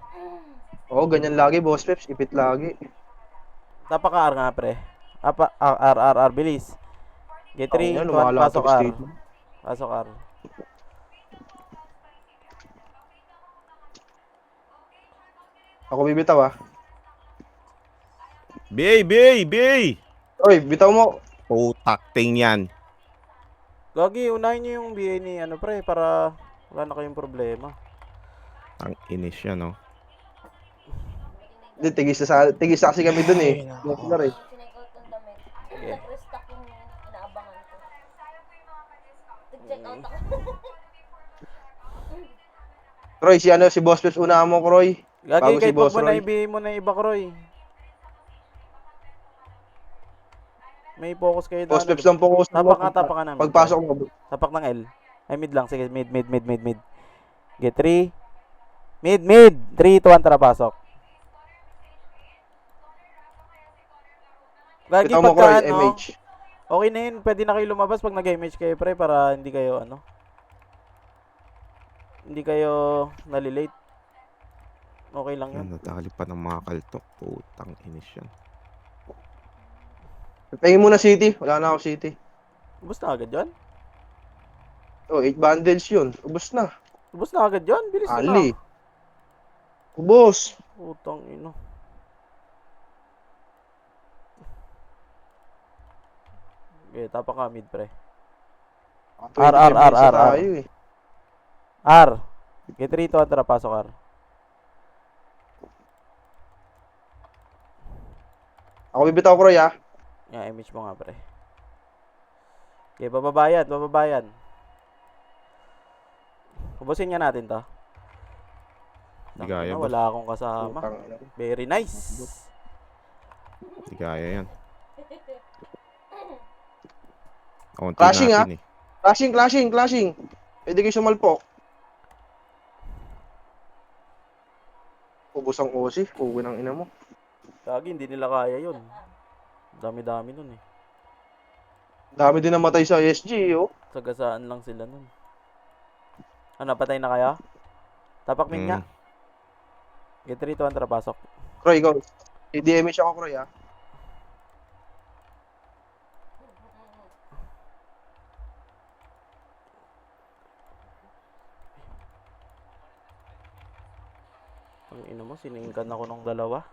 Speaker 1: Oo, ganyan lagi, boss Peps. Ipit lagi.
Speaker 2: Tapak R nga, pre. R, bilis. Get 3, 2, 1, pasok R. Pasok R.
Speaker 1: Ako bibitaw, ah.
Speaker 3: BA!
Speaker 1: Roy, bitaw mo.
Speaker 3: Putakting yan.
Speaker 2: Gagi, unahin nyo yung BA ni ano, pre, para wala na kayong problema.
Speaker 3: Ang inis yan, no?
Speaker 1: Hindi, tigis na kasi kami dun, eh. Boss gar, eh.
Speaker 4: Sinegot ang damit.
Speaker 2: Okay.
Speaker 4: Nag-restock yung inaabangan ko. Nag-check out ako.
Speaker 1: Roy, si boss Peps, unahan mo ko, Roy.
Speaker 2: Gagi,
Speaker 1: Bago si
Speaker 2: kahit
Speaker 1: Boss
Speaker 2: wag mo na
Speaker 1: Roy.
Speaker 2: i-BA mo na iba ko, Roy. May focus kayo
Speaker 1: Boss
Speaker 2: doon.
Speaker 1: Peps lang po ko.
Speaker 2: Tapak ka namin.
Speaker 1: Pagpasok mo.
Speaker 2: Tapak ng L. Ay, mid lang. Sige, mid. Get 3. Mid. 3, 2, 1, tara, pasok. Gagi,
Speaker 1: Bitaw mo ko, Roy,
Speaker 2: pagka ano,
Speaker 1: MH.
Speaker 2: okay na yun. Pwede na kayo lumabas pag nag-MH kayo, pre, para hindi kayo, hindi kayo nalilate. Okay lang yun.
Speaker 3: Yan, nadali pa ng mga kaltok. Putang inis yan.
Speaker 1: Tingin mo na city. Wala na ako city.
Speaker 2: Ubus na agad yun?
Speaker 1: Oh, 8 bundles yun. Ubus na.
Speaker 2: Ubus na agad yun. Bilis yun
Speaker 1: Ali.
Speaker 2: ah.
Speaker 1: Ubus.
Speaker 2: Putang ino. Okay, tapa ka mid pre. R,
Speaker 1: 25 minutes na
Speaker 2: R.
Speaker 1: tayo eh.
Speaker 2: R. Get 3 to Antra, pasok R.
Speaker 1: Ako bibitaw ko Roy ah.
Speaker 2: Yan, image mo nga pre. Okay, bababayan. Ubusin nga natin to.
Speaker 3: Di kaya,
Speaker 2: Tangina,
Speaker 3: boss.
Speaker 2: wala akong kasama.
Speaker 1: Putang ina.
Speaker 2: Very nice.
Speaker 3: Di kaya yan. Kaunti
Speaker 1: Clashing,
Speaker 3: natin eh.
Speaker 1: Clashing. Pwede kayo sumalpok. Ubus ang OC. Uwi ng ina mo.
Speaker 2: Kagi, hindi nila kaya yun. Dami-dami nun eh.
Speaker 1: Dami din namatay sa SG oh.
Speaker 2: Sagasaan lang sila nun. Ano, patay na kaya? Tapak min nga. Get 3 to Antra, pasok.
Speaker 1: Roy, ikaw. I-DMH ako Roy ah.
Speaker 2: Ang ina mo, siningkan ako ng dalawa.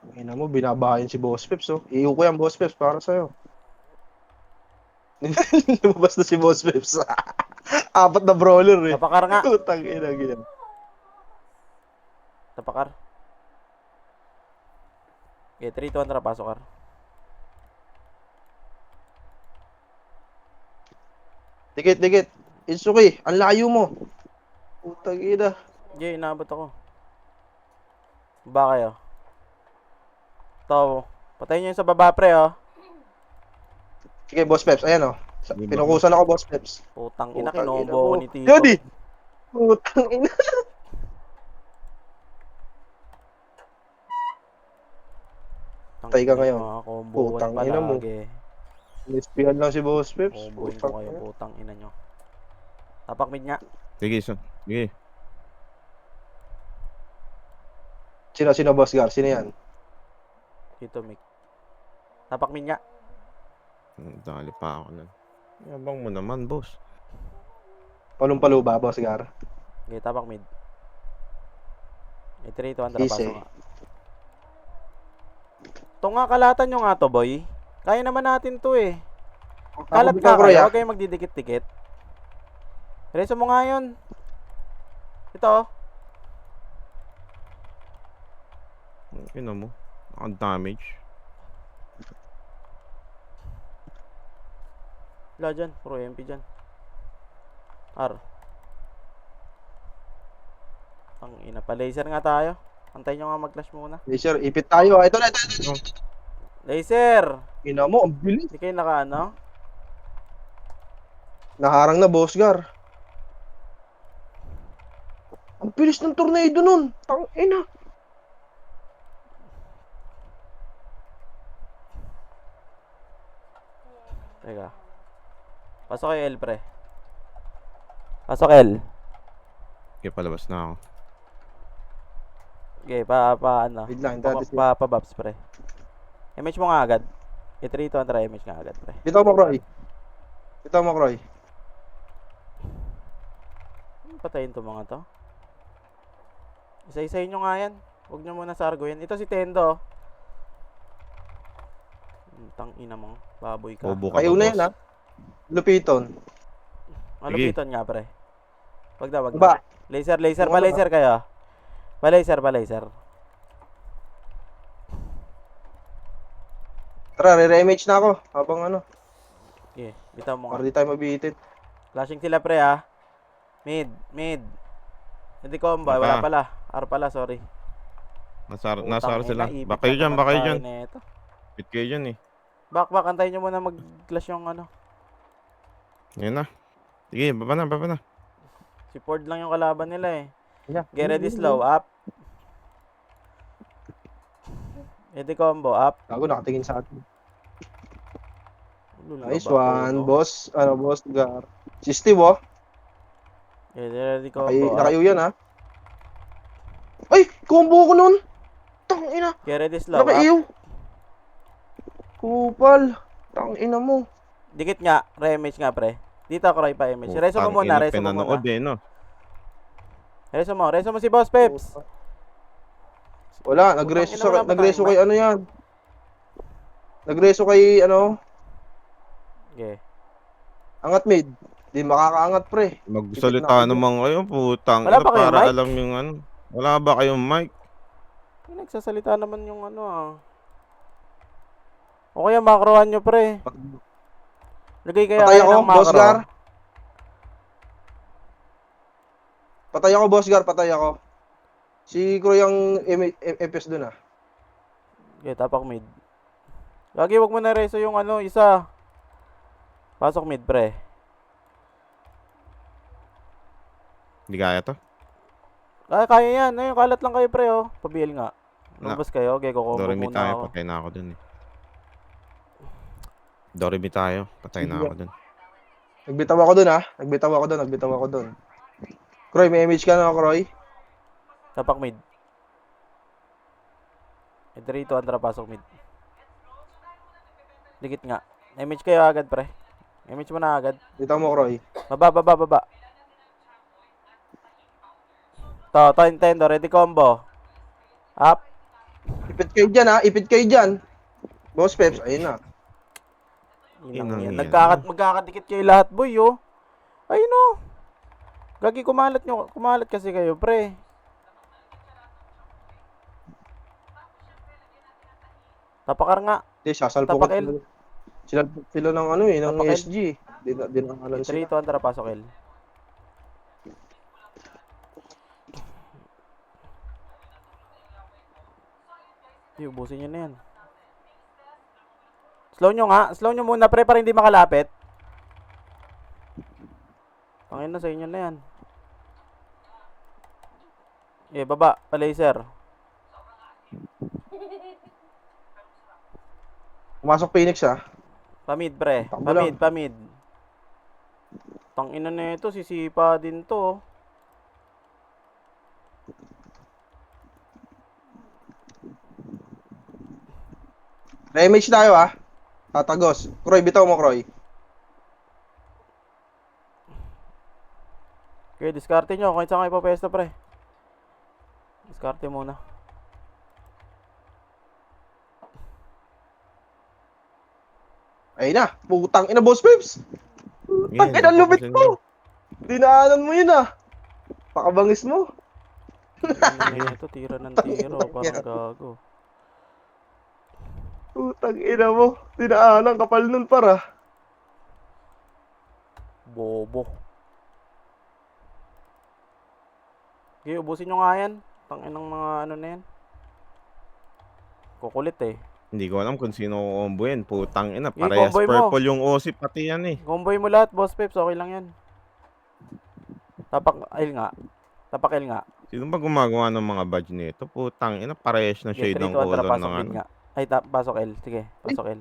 Speaker 1: Ang ina mo, binabahayan si Boss Peps oh. Iyo ko yan Boss Peps para sa'yo. Lumabas na si Boss Peps. 4 na brawler eh.
Speaker 2: Tapakar nga.
Speaker 1: Putang ina ganyan.
Speaker 2: Tapakar. Okay, 3 to Antra, pasok kar.
Speaker 1: Dikit. Itsuki, ang layo mo. Putang ina.
Speaker 2: Jay, inaabot ako. Ba kayo? To. Patayin nyo yung sa baba pre oh.
Speaker 1: Sige, Boss Peps. Ayan oh. Pinukusan ako, Boss Peps.
Speaker 2: Putang ina,
Speaker 1: Putang ina
Speaker 2: kinombo ko
Speaker 1: mo.
Speaker 2: ni Tito.
Speaker 1: Yodi! Putang ina. Patay ka ngayon.
Speaker 2: Mga combo
Speaker 1: Putang ina mo.
Speaker 2: palagi.
Speaker 1: Nispihan lang si Boss Peps.
Speaker 2: Comboin ko kayo, putang ina nyo. Tapak mid nga.
Speaker 3: Sige, son. Sige.
Speaker 1: Sino Boss Gar? Sino yan?
Speaker 2: Tito Mick. Tapak mid nga.
Speaker 3: Dali pa ako nun. Yabang mo naman, boss.
Speaker 1: Palong-palo ba, Boss Gar?
Speaker 2: Okay, tapak mid. I-3 to Antra,
Speaker 1: Easy.
Speaker 2: pasok nga. Ito nga, kalatan nyo nga to, boy. Kaya naman natin to eh. Kalat
Speaker 1: bitaw
Speaker 2: ka
Speaker 1: ko, Roy,
Speaker 2: kayo,
Speaker 1: ah.
Speaker 2: huwag kayong magdidikit-dikit. Reso mo nga yun. Ito oh.
Speaker 3: Yun mo. Ang damage.
Speaker 2: Wala dyan, puro MP dyan. R. Ang ina pa, laser nga tayo. Antayin nyo nga mag-clash muna.
Speaker 1: Laser, ipit tayo. Ito na.
Speaker 2: Laser!
Speaker 1: Ina mo, ang bilis.
Speaker 2: Hindi kayo naka ano?
Speaker 1: Naharang na, Boss Gar. Ang bilis ng tornado nun. Tang ina.
Speaker 2: Teka. Pasok kay L, pre. Pasok L.
Speaker 3: Okay, palabas na ako.
Speaker 2: Okay, ano?
Speaker 1: Wait lang,
Speaker 2: Pa,
Speaker 1: dati si...
Speaker 2: pa babs, pre. Image mo nga agad. I-3 to Antra, image nga agad, pre.
Speaker 1: Bitaw mo, Roy.
Speaker 2: Patayin to mga to. Isa-isayin nyo nga yan. Huwag nyo muna sargoyin. Ito si Tendo. Tang ina mo. Baboy ka.
Speaker 3: Bobo ka
Speaker 1: Ayaw
Speaker 3: ba,
Speaker 1: na
Speaker 3: boss?
Speaker 1: yan, ha? Lupiton.
Speaker 2: Malupitan nga, pre. Wag na, wag
Speaker 1: Ba?
Speaker 2: na. Laser.
Speaker 1: Ano
Speaker 2: Pa laser kayo. Pa laser.
Speaker 1: Tara, re-image na ako. Habang ano,
Speaker 2: Okay, bitaw mo nga.
Speaker 1: para di tayo mabitin.
Speaker 2: Flashing sila, pre, ha. Mid. Hindi combo, wala pala. R pala, sorry.
Speaker 3: Nasa
Speaker 2: Putang
Speaker 3: sila.
Speaker 2: ina, ibig
Speaker 3: Baka kayo
Speaker 2: na
Speaker 3: dyan,
Speaker 2: naman
Speaker 3: baka kayo
Speaker 2: tayo
Speaker 3: dyan.
Speaker 2: neto.
Speaker 3: Bit kayo dyan eh.
Speaker 2: Back, antayin nyo muna mag-clash yung ano.
Speaker 3: Yan na. Sige, baba na.
Speaker 2: Si Ford lang yung kalaban nila eh.
Speaker 1: Yeah.
Speaker 2: Get ready slow, up. Ready combo, up.
Speaker 1: Gago, nakatingin sa atin.
Speaker 2: Lula
Speaker 1: Nice
Speaker 2: ba,
Speaker 1: one,
Speaker 2: no?
Speaker 1: boss. Boss Gar. Si Steve, oh.
Speaker 2: Ready combo, up.
Speaker 1: Nakayo yan, ha? Ay! Combo ko nun! Tang ina!
Speaker 2: Get ready slow, up.
Speaker 1: Nakaiyo! Kupal! Tang ina mo.
Speaker 2: Dikit nga, re-image nga, pre. Dito, Croy pa image. Reso mo
Speaker 3: Putang
Speaker 2: muna,
Speaker 3: ina,
Speaker 2: reso mo muna.
Speaker 3: pinanood eh, no?
Speaker 2: Reso mo si Boss Peps.
Speaker 1: Wala,
Speaker 2: Putang ina, wala pa
Speaker 1: nagreso
Speaker 2: tayong
Speaker 1: kay ano yan. Nagreso kay ano,
Speaker 2: Okay.
Speaker 1: angat mid. Di makakaangat pre. Ipit na
Speaker 3: Magsalita
Speaker 1: ako dyan.
Speaker 3: naman kayo, putang
Speaker 2: Wala
Speaker 3: ina,
Speaker 2: ba kayong
Speaker 3: para
Speaker 2: mic?
Speaker 3: alam yung ano. Wala ba kayong mic?
Speaker 2: Nagsasalita naman yung ano ah. O kaya macrohan nyo pre. Lagay kaya
Speaker 1: Patay
Speaker 2: kayo
Speaker 1: ako,
Speaker 2: ng macro.
Speaker 1: Boss Gar. Patay ako, Boss Gar, patay ako. Si Croy ang FPS dun ah.
Speaker 2: Okay, tapak mid. Lagi wag mo na reso yung ano, isa. Pasok mid pre.
Speaker 3: Hindi kaya to?
Speaker 2: Kaya yan. Ayun, kalat lang kayo pre oh. Pabil nga.
Speaker 3: Na.
Speaker 2: Lumabas kayo. Okay, kukombo
Speaker 3: Doremi
Speaker 2: muna
Speaker 3: tayo,
Speaker 2: ako.
Speaker 3: patay na ako dun eh. Doremi tayo, patay na ako dun.
Speaker 1: Nagbitaw ako dun ah. Nagbitaw ako dun. Croy, may image ka na, Croy?
Speaker 2: Tapak mid. Ito Andra pasok mid. Dikit nga. Image kayo agad pre. Image mo na agad.
Speaker 1: Bitaw mo, Croy.
Speaker 2: Baba. To Nintendo, ready combo. Up.
Speaker 1: Ipit kayo dyan ah. Ipit kayo dyan. Boss Peps, ayun na.
Speaker 2: Inang yan.
Speaker 3: yan.
Speaker 2: Magkakadikit kayo lahat, boy, oh. Ayun, oh. Gagi, kumalat kasi kayo, pre. Tapakar nga.
Speaker 1: Hindi, sasalpok
Speaker 2: Tapak L.
Speaker 1: sila ng ano eh, ng
Speaker 2: Tapak L.
Speaker 1: SG. Di na alam sila.
Speaker 2: 3-2 Andra, pasok L. Ubusin nyo na yan. Slow nyo muna, pre, para hindi makalapit. Tangin na sa inyo na yan. Baba, pa-laser.
Speaker 1: Pumasok Phoenix ah.
Speaker 2: Pamid, pre.
Speaker 1: Takbo lang.
Speaker 2: Pamid. Tangina na ito, sisipa din to.
Speaker 1: Na-image tayo ah. Tatagos. Croy, bitaw mo, Croy.
Speaker 2: Okay, diskarte nyo. Kahit saan kayo papesto, pre. Diskarte muna.
Speaker 1: Ayun na. Putang ina, Boss Peps. Putang ina, lupit mo. Dinaanan mo yun ah. Pakabangis mo.
Speaker 2: Ito, tira ng tira. Parang gago.
Speaker 1: Putang ina mo. Dinaanan, kapal nun para.
Speaker 2: Bobo. Okay, ubusin nyo nga yan. Tangin ng mga ano na yan. Kukulit eh.
Speaker 3: Hindi ko alam kung sino combo yan. Putang ina,
Speaker 2: Yung
Speaker 3: parehas
Speaker 2: comboy mo.
Speaker 3: purple yung OSIP pati yan eh.
Speaker 2: Comboy mo lahat, Boss Peps. Okay lang yan. Tapak L nga.
Speaker 3: Sino ba gumagawa ng mga badge nito? Putang ina, parehas na
Speaker 2: Okay,
Speaker 3: shade
Speaker 2: 3-2
Speaker 3: ng
Speaker 2: Andra,
Speaker 3: color
Speaker 2: pasok
Speaker 3: ng
Speaker 2: mid
Speaker 3: ano.
Speaker 2: nga. Ay, pasok L. Sige, pasok L.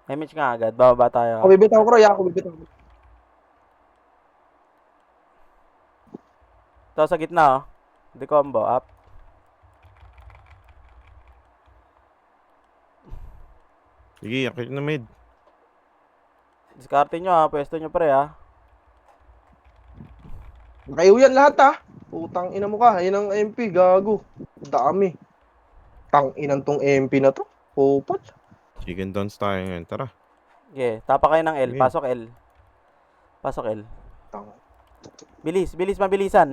Speaker 2: Image nga agad. Bababa tayo.
Speaker 1: Ako bibitaw, Croy ah. Ako bibitaw.
Speaker 2: Ito sa gitna, oh. The combo, up.
Speaker 3: Sige, akit na mid.
Speaker 2: Diskarte nyo, ha. Pwesto nyo, pre, ha.
Speaker 1: Nakayo yan lahat ah. Putang ina mo ka. Ayun ang MP, gago. Dami. Tang inang tong MP na to. Pupot.
Speaker 3: Chicken dons tayo ngayon. Tara.
Speaker 2: Okay, tapa kayo ng L.
Speaker 3: Sige.
Speaker 2: Pasok L.
Speaker 1: Tang.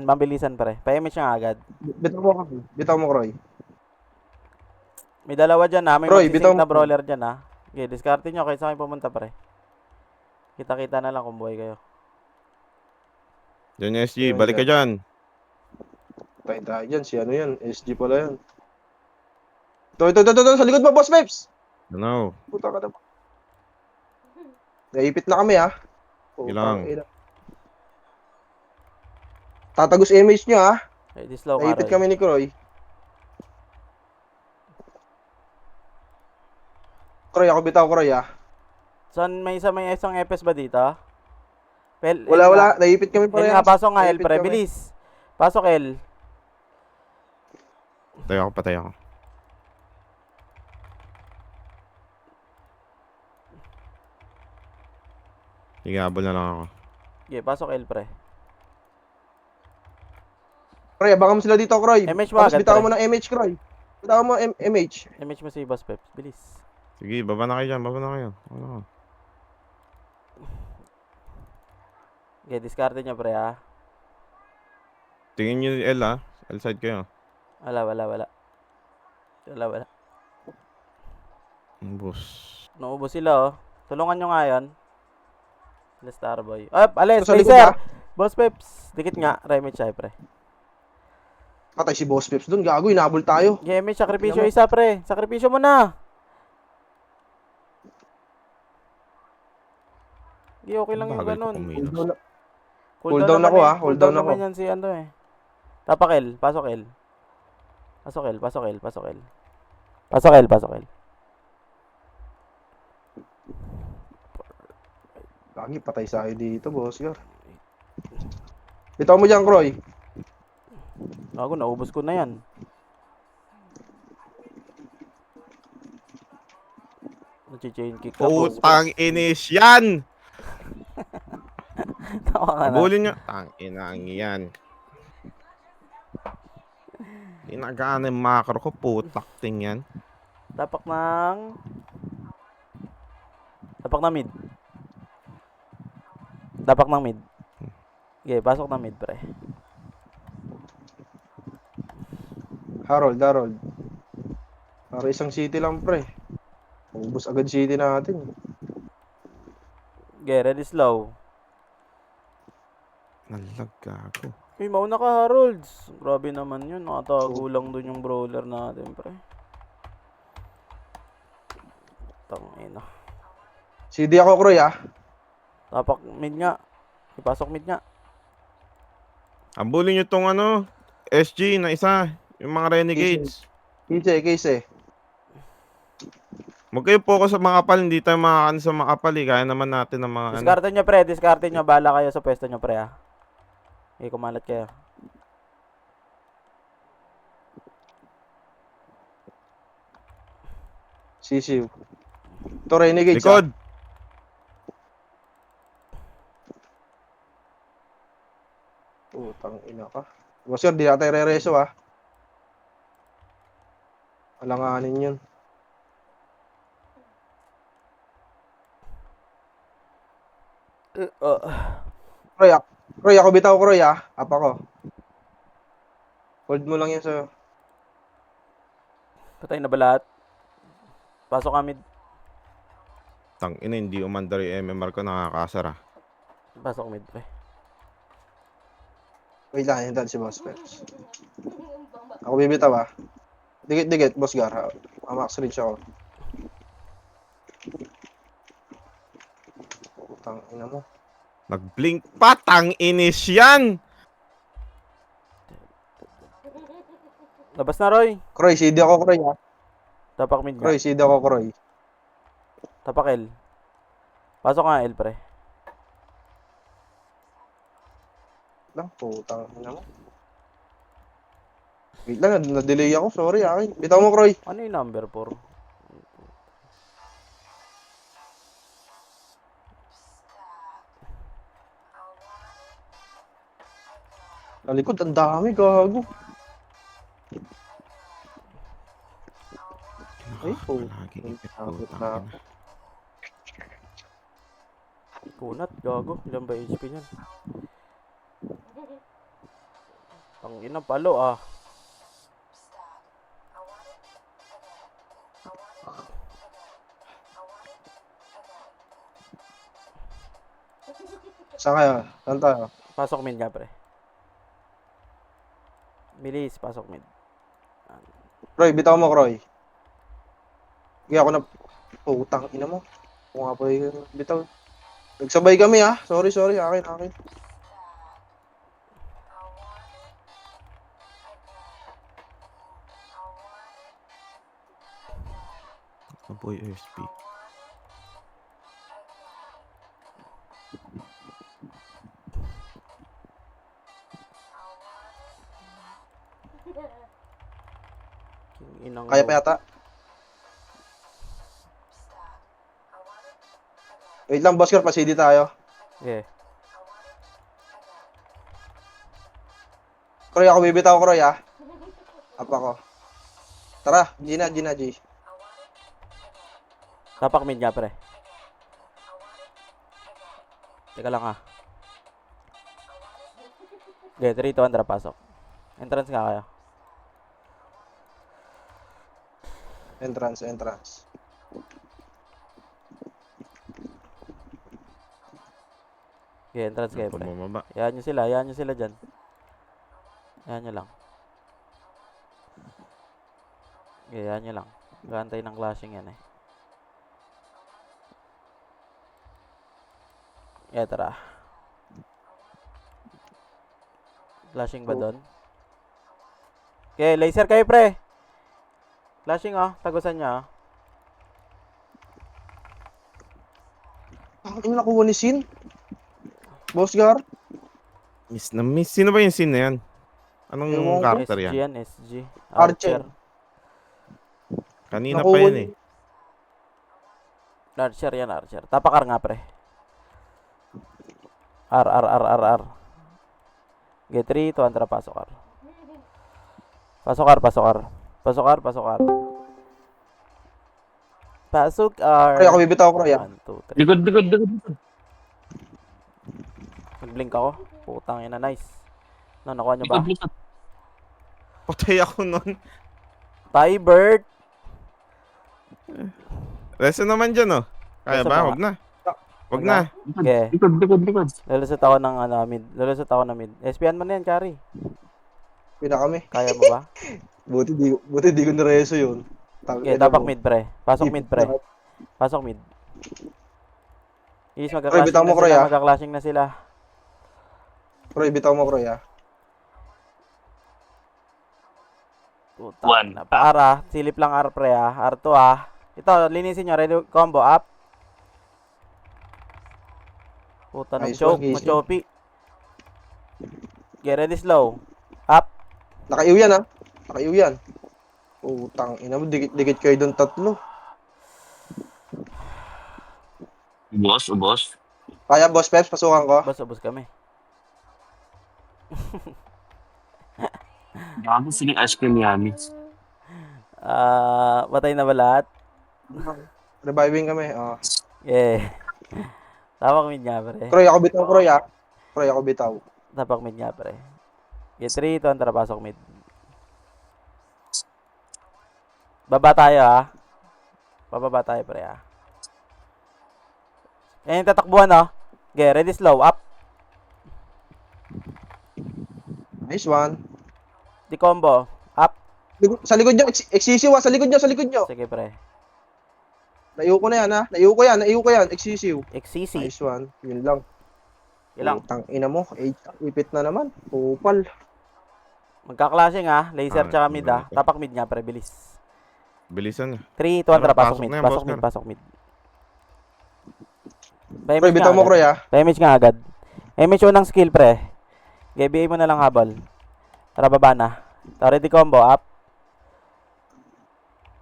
Speaker 2: Mabilisan, pre. Pa-image nga agad.
Speaker 1: Bitaw mo, Croy. Bitaw mo, Croy.
Speaker 2: May dalawa dyan, ha. May
Speaker 1: Roy,
Speaker 2: magsisink
Speaker 1: bitaw mo.
Speaker 2: na brawler dyan, ha. Okay, diskarte nyo. Kahit saan kayo pumunta, pre. Kita-kita na lang kung buhay kayo.
Speaker 3: Diyan SG,
Speaker 1: Ayan,
Speaker 3: balik ka dyan.
Speaker 1: Tayo dyan. Si ano yan? SG pala yan. Ito. Sa likod mo, Boss Peps.
Speaker 3: Ano?
Speaker 1: Puta ka na. Naipit na kami, ha.
Speaker 3: Ilang.
Speaker 1: ina. Tatagos image nyo, ha.
Speaker 2: Okay, slow nga,
Speaker 1: Naipit
Speaker 2: Roy.
Speaker 1: kami ni Croy. Croy, ako bitaw, Croy, ha.
Speaker 2: Saan may isang FS ba dito?
Speaker 1: Wala. Naipit kami
Speaker 2: L
Speaker 1: parehas.
Speaker 2: nga, pasok nga L,
Speaker 1: Naipit
Speaker 2: pre.
Speaker 1: kami.
Speaker 2: Bilis. Pasok L.
Speaker 3: Patay ako. Sige, habol na lang ako.
Speaker 2: Sige, pasok L, pre.
Speaker 1: Kroy, abangan mo sila dito, Kroy.
Speaker 2: MH mo
Speaker 1: Tapos
Speaker 2: agad,
Speaker 1: bitawan
Speaker 2: pre.
Speaker 1: mo ng MH, Kroy. Bitawan mo MH.
Speaker 2: MH mo si Boss Peps. Bilis.
Speaker 3: Sige, baba na kayo dyan. Baba na kayo. Ano?
Speaker 2: Okay, discarte nyo, pre, ha?
Speaker 3: Tingin nyo yung L ha. L side kayo.
Speaker 2: Wala. Wala.
Speaker 3: Boss.
Speaker 2: Naubos sila, oh. Tulungan nyo nga yan. Sila Starboy. Alin,
Speaker 1: Sa likod,
Speaker 2: Spacer!
Speaker 1: ha?
Speaker 2: Boss Peps. Dikit nga. Remit siya, pre.
Speaker 1: Patay si Boss Pips dun. Gago, inabol tayo.
Speaker 2: Game, sakripisyo
Speaker 1: Tingnan mo.
Speaker 2: isa, pre. Sakripisyo mo na. Hindi, okay lang yung
Speaker 3: Bagal ko
Speaker 2: ganun.
Speaker 3: kumilos.
Speaker 1: Cooldown ako, ha? Cooldown ako.
Speaker 2: naman yan si ano eh. Tapak L. Pasok L. Pasok L.
Speaker 1: Lagi, patay sa akin dito, Boss Gar. Bitaw mo dyan, Kroy.
Speaker 2: Ako, naubos ko na yan. Nachi-chain kick ka, Boss Peps.
Speaker 3: Putang inis yan!
Speaker 2: Tawa ka na.
Speaker 3: Habulin nyo. Tang inang yan. Ginagana yung macro ko. Putak ting yan.
Speaker 2: Tapak ng mid. Okay, pasok ng mid, pre.
Speaker 1: Harold. Para isang city lang, pre. Ubus agad city natin.
Speaker 2: Okay, ready slow.
Speaker 3: Nalag ako.
Speaker 2: Uy, mauna ka, Harolds. Grabe naman yun. Nakatago lang dun yung brawler natin, pre. Tangina.
Speaker 1: CD ako, Kroy, ha?
Speaker 2: Tapak mid nga. Ipasok mid nga.
Speaker 3: Habulin nyo tong ano. SG na isa. Yung mga renegades.
Speaker 1: Case.
Speaker 3: Huwag kayo focus sa mga kapal. Hindi tayo makakan sa mga kapal eh. Kaya naman natin ng mga ano.
Speaker 2: Diskarte nyo, pre. Diskarte nyo. Bahala kayo sa pwesto nyo, pre, ha. Okay, kumalat kayo.
Speaker 1: Sisiw. Ito, Renegades, ha?
Speaker 3: Likod!
Speaker 1: Putang ina ka. Boss Gar, di natin re-reso, ha? Alanganin yun. Kroy, ako bitaw, Kroy, ha? Apa ko. Hold mo lang yan sa'yo.
Speaker 2: Patay na ba lahat? Pasok ka mid.
Speaker 3: Tang ina, hindi umandar yung MMR ko. Nakakasar ah.
Speaker 2: Pasok mid, pre.
Speaker 1: Wait lang, hintayin si Boss Peps. Ako bibitaw, ha? Dikit, Boss Gar, ha? Max reach ako. Putang ina mo.
Speaker 3: Nag-blink pa. Tang inis yan!
Speaker 2: Labas na, Roy.
Speaker 1: Kroy, CD ako, Kroy, ha?
Speaker 2: Tapak mid nga.
Speaker 1: Kroy, CD ako, Kroy.
Speaker 2: Tapak L. Pasok nga L, pre.
Speaker 1: Lang, putang ina mo. Wait lang, na-delay ako. Sorry, akin. Bitaw mo, Kroy.
Speaker 2: Ano yung number 4?
Speaker 1: Nalikod, ang dami, gago. Ay, po.
Speaker 3: Lagi ipit ko.
Speaker 1: Abot na.
Speaker 3: Tang ina.
Speaker 2: Kunat, gago. Ilan ba HP niyan? Ang ina, palo, ah.
Speaker 1: Saan kayo? Saan tayo?
Speaker 2: Pasok mid nga, pre. Bilis, pasok mid.
Speaker 1: Kroy, bitaw mo, Kroy. Kaya ako na... Putang ina mo. Kung nga pa yung bitaw. Nagsabay kami, ha? Sorry. Akin.
Speaker 3: Boy OSP.
Speaker 2: Inang
Speaker 1: Kaya pa yata. Wait lang, Boss Gar, pa-CD tayo.
Speaker 2: Okay.
Speaker 1: Kroy, ako bibitaw, Kroy, ah. Up ako. Tara, Gina, G.
Speaker 2: Tapak mid nga, pre. Teka lang, ah. Okay, 3, 2, 1, tara, pasok. Entrance nga kayo.
Speaker 1: Entrance.
Speaker 2: Okay, entrance kayo, pre.
Speaker 3: Pababa.
Speaker 2: Hayaan nyo sila dyan. Hayaan nyo lang. Okay, hayaan nyo lang. Gantay ng clashing yan, eh. Yeah, tara. Flashing ba doon? Okay, laser kayo, pre. Flashing, oh. Tagusan niya, oh.
Speaker 1: Ang ina nakuha ni Sin. Boss Gar.
Speaker 3: Miss na miss. Sino ba yung scene na yan? Anong
Speaker 1: Ewan ko.
Speaker 3: character
Speaker 2: SG
Speaker 3: yan?
Speaker 2: yan, SG.
Speaker 1: Archer.
Speaker 3: Kanina
Speaker 1: Nakuha
Speaker 3: pa yan
Speaker 1: ni-
Speaker 3: eh.
Speaker 2: Archer yan, Archer. Tapakar nga, pre. R. Okay, 3, 2, 1, tara, pasok, R. Pasok, R. Pasok, R.
Speaker 1: Kroy, ako bibitaw, Kroy, ah.
Speaker 2: 1, 2, 3.
Speaker 5: Likod.
Speaker 2: Nag-blink ako. Putang ina, nice. No, nakuha nyo ba?
Speaker 5: Likod.
Speaker 3: Patay ako nun.
Speaker 2: Tybert.
Speaker 3: Reso naman dyan oh. Kaya
Speaker 2: Reso
Speaker 3: ba?
Speaker 2: pa
Speaker 3: Wag na. Wag
Speaker 2: Wag
Speaker 3: na.
Speaker 2: Okay.
Speaker 5: Likod.
Speaker 2: Lalusot ako ng mid. Lalusot ako ng mid. SPN mo na yan, Kari.
Speaker 1: Pina kami.
Speaker 2: Kaya mo ba?
Speaker 1: Buti di ko nareso yun.
Speaker 2: Okay, tapak mid, pre. Pasok mid, pre. Pasok mid. Is
Speaker 1: Kroy, bitaw mo, Kroy, ah.
Speaker 2: magka-clashing na sila.
Speaker 1: Kroy, bitaw mo, Kroy, ah.
Speaker 5: One.
Speaker 2: Pa-R, silip lang R, pre, ah. R2, ah. Ito, linisin nyo. Ready, combo, up. Puta ng
Speaker 1: Nice
Speaker 2: choke,
Speaker 1: one, Casey.
Speaker 2: machopi. Get ready slow. Up.
Speaker 1: Nakaiw yan, ah. Nakaiw yan. Putang ina mo, dikit kayo doon tatlo.
Speaker 5: Ubos.
Speaker 1: Kaya, Boss Peps, pasukan ko.
Speaker 2: Ubos kami.
Speaker 5: Gago siling ice cream yummy.
Speaker 2: Patay na ba lahat?
Speaker 1: Reviving kami, ah.
Speaker 2: Yeah. Tapak mid nga, pre.
Speaker 1: Kroy, ako bitaw, Kroy, ah. Kroy, ako bitaw.
Speaker 2: Tapak mid nga, pre. Get 3, 2, 1, tara, pasok mid. Baba tayo, ha. Bababa tayo, pre, ha. Ayan yung tatakbuhan, oh. Okay, ready, slow, up.
Speaker 1: Nice one.
Speaker 2: Di combo, up.
Speaker 1: Sa likod nyo, excessive, ah. Sa likod nyo.
Speaker 2: Sige, pre.
Speaker 1: Naiuko na yan, ha. Naiuko yan. Excessive.
Speaker 2: XCC.
Speaker 1: Nice one. Yun lang.
Speaker 2: Ilang.
Speaker 1: Putang ina mo. Ipit na naman. Kupal.
Speaker 2: Magka-clashing, ha. Laser
Speaker 3: Ah,
Speaker 2: tsaka mid, ha.
Speaker 3: okay.
Speaker 2: Tapak mid nga, pre, bilis.
Speaker 3: Bilisan na.
Speaker 2: 3, 2, 1, tara,
Speaker 3: Tara,
Speaker 2: pasok mid.
Speaker 3: pasok na yan,
Speaker 2: Pasok
Speaker 3: boss,
Speaker 2: mid,
Speaker 3: Gar.
Speaker 2: pasok mid.
Speaker 1: Kroy,
Speaker 2: Pa-image
Speaker 1: bitaw
Speaker 2: nga
Speaker 1: mo,
Speaker 2: agad.
Speaker 1: Kroy, ah.
Speaker 2: Pa-image nga agad. Image unang skill, pre. GBA mo na lang habol. Tara, baba na. Tara, ready combo, up.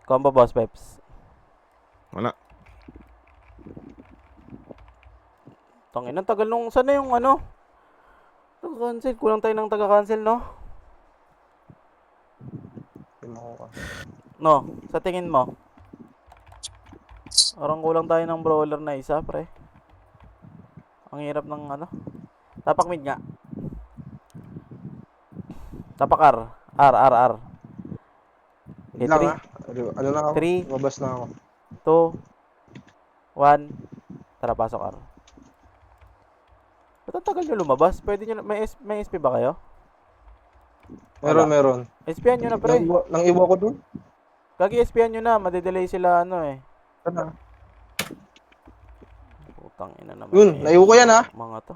Speaker 2: Combo, boss, peps.
Speaker 3: Wala.
Speaker 2: Tangin, ang tagal nung, sana yung ano? Taga-cancel, kulang tayo ng taga-cancel, no? No, sa tingin mo? Parang kulang tayo ng brawler na isa, pre. Ang hirap ng ano. Tapak mid nga. Tapak R. R. Okay,
Speaker 1: Lang,
Speaker 2: 3,
Speaker 1: ah. Ano na ako?
Speaker 2: Three.
Speaker 1: Mabas na ako.
Speaker 2: 2, 1. Tara, pasok R. Ba't ang tagal nyo lumabas? Pwede nyo, may SP ba kayo?
Speaker 1: Meron.
Speaker 2: SPan nyo na, pre.
Speaker 1: Nang iwa ko dun.
Speaker 2: Gagi SPan nyo na, madedelay sila ano eh.
Speaker 1: Ano?
Speaker 2: Putang ina naman.
Speaker 1: Yun, naiuko yan, ha.
Speaker 2: Mga to.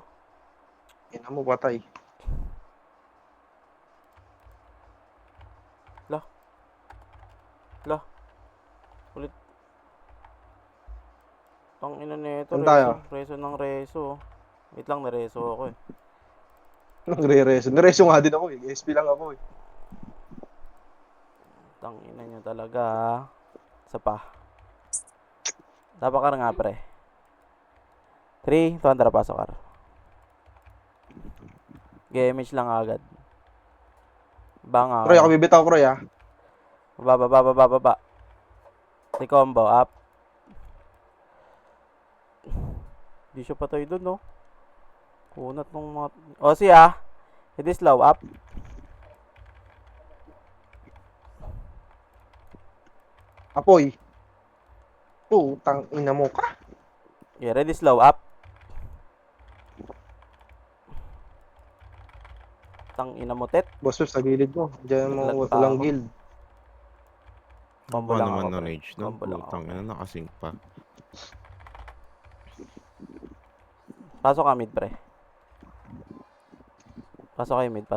Speaker 1: Ina mo, patay.
Speaker 2: Ulit. Tang ina nito,
Speaker 1: Saan tayo?
Speaker 2: reso ng reso. Wait lang, nareso ako eh.
Speaker 1: Nagre-reso. Nareso nga din ako, eh. SP lang ako, eh.
Speaker 2: Tang ina nyo talaga ha. Isa pa. Tapakar nga pre. 3, 2, tara pasok R. GMH lang agad. Banga.
Speaker 1: Kroy, ako bibitaw, Kroy, ah.
Speaker 2: Baba. Si combo, up. Di siya patay dun, no? Kunat nung mga... O, siya. It is slow, up.
Speaker 1: Apoy. Putang ina mo ka.
Speaker 2: Yeah, ready, slow, up. Tang ina mo, tet.
Speaker 1: Boss Peps, sa gilid mo. Diyan mo,
Speaker 2: Naglag pa
Speaker 1: walang
Speaker 2: ako.
Speaker 1: guild.
Speaker 2: Combo
Speaker 3: Ba
Speaker 2: lang
Speaker 3: naman
Speaker 2: ako,
Speaker 3: na
Speaker 2: pre.
Speaker 3: rage nun?
Speaker 2: Combo lang
Speaker 3: Putang
Speaker 2: ako.
Speaker 3: ina, nakasync pa.
Speaker 2: Pasok ka mid, pre. Pasok kayo mid.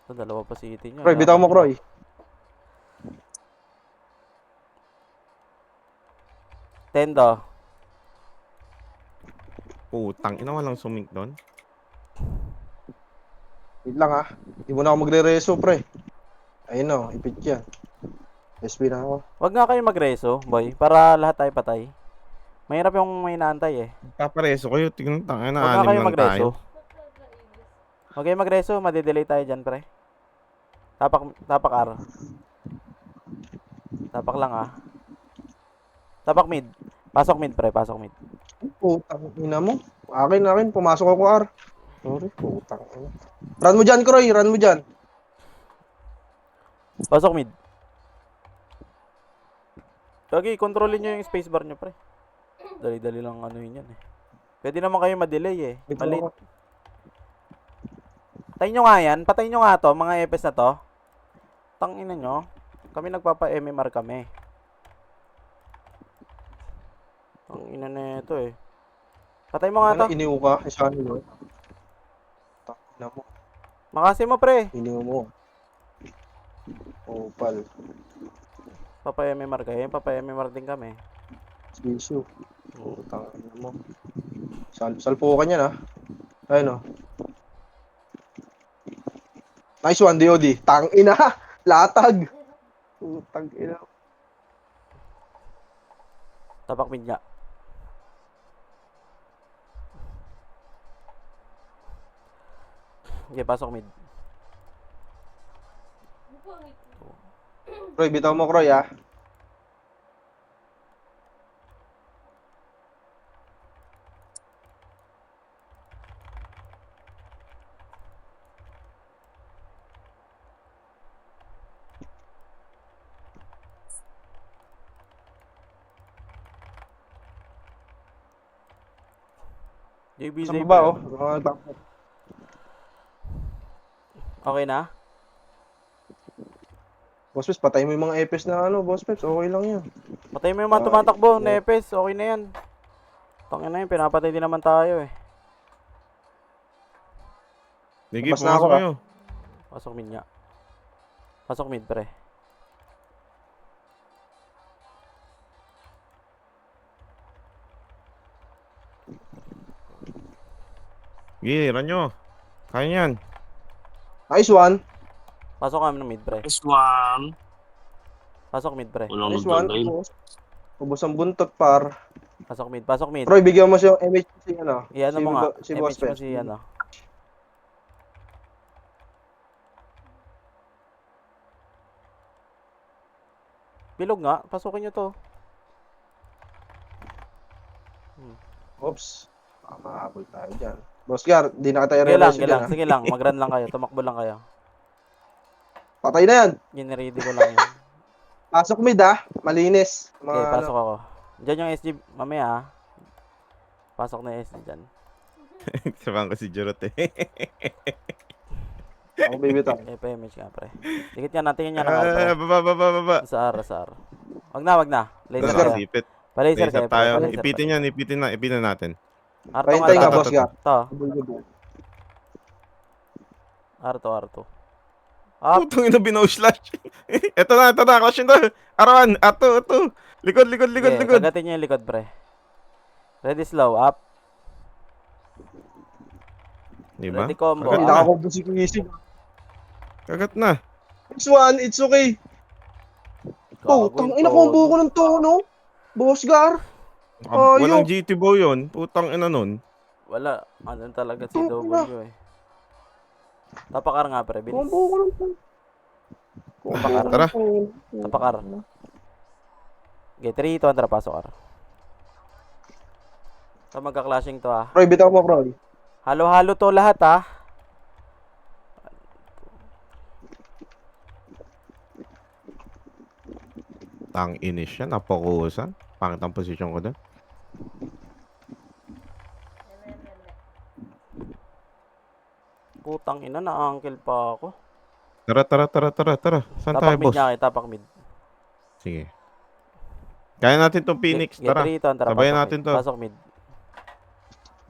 Speaker 2: Ito, dalawa pa si itin nyo.
Speaker 1: Kroy, bitaw mo, Kroy.
Speaker 2: Tendo.
Speaker 3: Putang ina, walang sumink doon.
Speaker 1: Wait lang, ah. Hindi mo na ako magre-reso, pre. Ayun, no. Ipit yan. SP na ako.
Speaker 2: Wag nga kayo magreso, boy. Para lahat tayo patay. Mahirap yung may inaantay eh.
Speaker 3: Papareso kayo, tignan tangin na,
Speaker 2: Wag nga
Speaker 3: 6
Speaker 2: kayo
Speaker 3: lang
Speaker 2: magreso.
Speaker 3: tayo.
Speaker 2: Wag kayo magreso, madidelay tayo dyan, pre. Tapak R. Tapak lang ah. Tapak mid. Pasok mid, pre. Pasok mid.
Speaker 1: Putang ina mo. Akin. Pumasok ako, R. Sorry, putang ina. Run mo dyan, Kroy. Run mo dyan.
Speaker 2: Pasok mid. Lagi, kontrolin nyo yung spacebar nyo, pre. Dali-dali lang ano yun yan eh. Pwede naman kayo ma-delay eh.
Speaker 1: Bitaw
Speaker 2: Malit.
Speaker 1: ako.
Speaker 2: Patayin nyo nga yan. Patayin nyo nga to, mga EPS na to. Tangina nyo. Kami nagpapa-MMR kami. Tangina na ito eh. Patay mo nga to.
Speaker 1: Ano, iniw ka? Isa nyo. Putang ina mo.
Speaker 2: Makasi mo, pre.
Speaker 1: Iniw mo. Opal.
Speaker 2: Papa-MMR kayo. Papa-MMR din kami.
Speaker 1: Sisu. Putang ina mo. Salpo ka niyan, ah. Ayun, oh. Nice one, DOD. Tang ina. Latag. Putang ina.
Speaker 2: Tapak mid nga. Okay, pasok mid.
Speaker 1: Kroy, bitaw mo, Kroy, ah.
Speaker 2: JBZ
Speaker 1: Sa baba, oh.
Speaker 2: Okay na?
Speaker 1: Boss Peps, patay mo yung mga EPS na ano, Boss Peps. Okay lang yan.
Speaker 2: Patay mo yung mga tumatakbo. Nepes, okay na yan. Tangin na yun, pinapatay din naman tayo eh.
Speaker 3: Sige,
Speaker 1: Labas na ako,
Speaker 3: pumasok kayo.
Speaker 2: Pasok mid nga. Pasok mid, pre.
Speaker 3: Sige, run nyo. Kaya yan.
Speaker 1: Nice one.
Speaker 2: Pasok kami ng mid, pre.
Speaker 5: Nice one.
Speaker 2: Pasok mid, pre.
Speaker 5: Walang
Speaker 1: Nice one.
Speaker 5: nagdalay.
Speaker 1: Ubos ang buntot, par.
Speaker 2: Pasok mid, pasok mid.
Speaker 1: Kroy, bigyan mo siya yung MH si ano.
Speaker 2: Iyan mo nga.
Speaker 1: Si Boss
Speaker 2: MH mo
Speaker 1: Peps.
Speaker 2: si ano. Bilog nga. Pasukin nyo to.
Speaker 1: Oops. Mahabol tayo dyan. Boss Gar, di na tayo
Speaker 2: Sige lang,
Speaker 1: re-reso dyan, ah.
Speaker 2: sige lang. Mag-run lang kayo. Tumakbo lang kayo.
Speaker 1: Patay na yan.
Speaker 2: Ginready ko lang yun.
Speaker 1: Pasok mid, ah. Malinis.
Speaker 2: Okay,
Speaker 1: Mga,
Speaker 2: pasok ako. Diyan yung SG. Mamaya ah. Pasok na yung SG dyan.
Speaker 3: Sabahan ko si Jorot eh.
Speaker 1: Ako bibitaw.
Speaker 2: FMH nga, pre. Dikit nga natin yan ng R, pre.
Speaker 3: Baba.
Speaker 2: Sa R. Wag na. Laser
Speaker 1: Oscar,
Speaker 2: kayo.
Speaker 3: Sipit.
Speaker 2: Pa-laser
Speaker 3: Laser
Speaker 2: kayo.
Speaker 3: tayo.
Speaker 2: Pa-laser,
Speaker 3: Ipitin natin.
Speaker 2: R2
Speaker 1: Pahintay
Speaker 2: nga.
Speaker 1: ka, Boss Gar.
Speaker 2: R2. Up.
Speaker 3: Putong ina binaw-slash. Ito na. Clash yun to. Arawan. Ato. Likod.
Speaker 2: Okay, kagatin nyo yung likod, pre. Ready, slow. Up.
Speaker 3: Diba?
Speaker 2: Ready, combo.
Speaker 3: Kagat
Speaker 1: Hindi
Speaker 3: na.
Speaker 1: ako si Kisig.
Speaker 3: Kagat na.
Speaker 1: Next one, it's okay. Oh, tang ina, combo ko ng tono. Boss Gar.
Speaker 3: Walang
Speaker 1: Ayok.
Speaker 3: GT boy yun. Putang ina nun.
Speaker 2: Wala. Ano talaga si
Speaker 1: Ito, ina.
Speaker 2: W eh. Tapakar nga pre, bilis.
Speaker 1: Combo ko lang po.
Speaker 2: Tapakar.
Speaker 3: Tara.
Speaker 2: Tapakar. Okay, 3, 200, pasok ar. So magka-clashing to ah.
Speaker 1: Roy, bitaw mo, Roy.
Speaker 2: Halo-halo to lahat ah.
Speaker 3: Tang inis siya. Napakusan. Pangit ang posisyon ko doon.
Speaker 2: Putang ina, na-uncle pa ako.
Speaker 3: Tara. Saan tayo,
Speaker 2: Tapak mid
Speaker 3: boss?
Speaker 2: niya, tapak mid.
Speaker 3: Sige. Kaya natin tong Phoenix.
Speaker 2: Get
Speaker 3: Tara.
Speaker 2: 3, 200,
Speaker 3: Sabayan
Speaker 2: pasok
Speaker 3: natin
Speaker 2: mid.
Speaker 3: to.
Speaker 2: Pasok mid.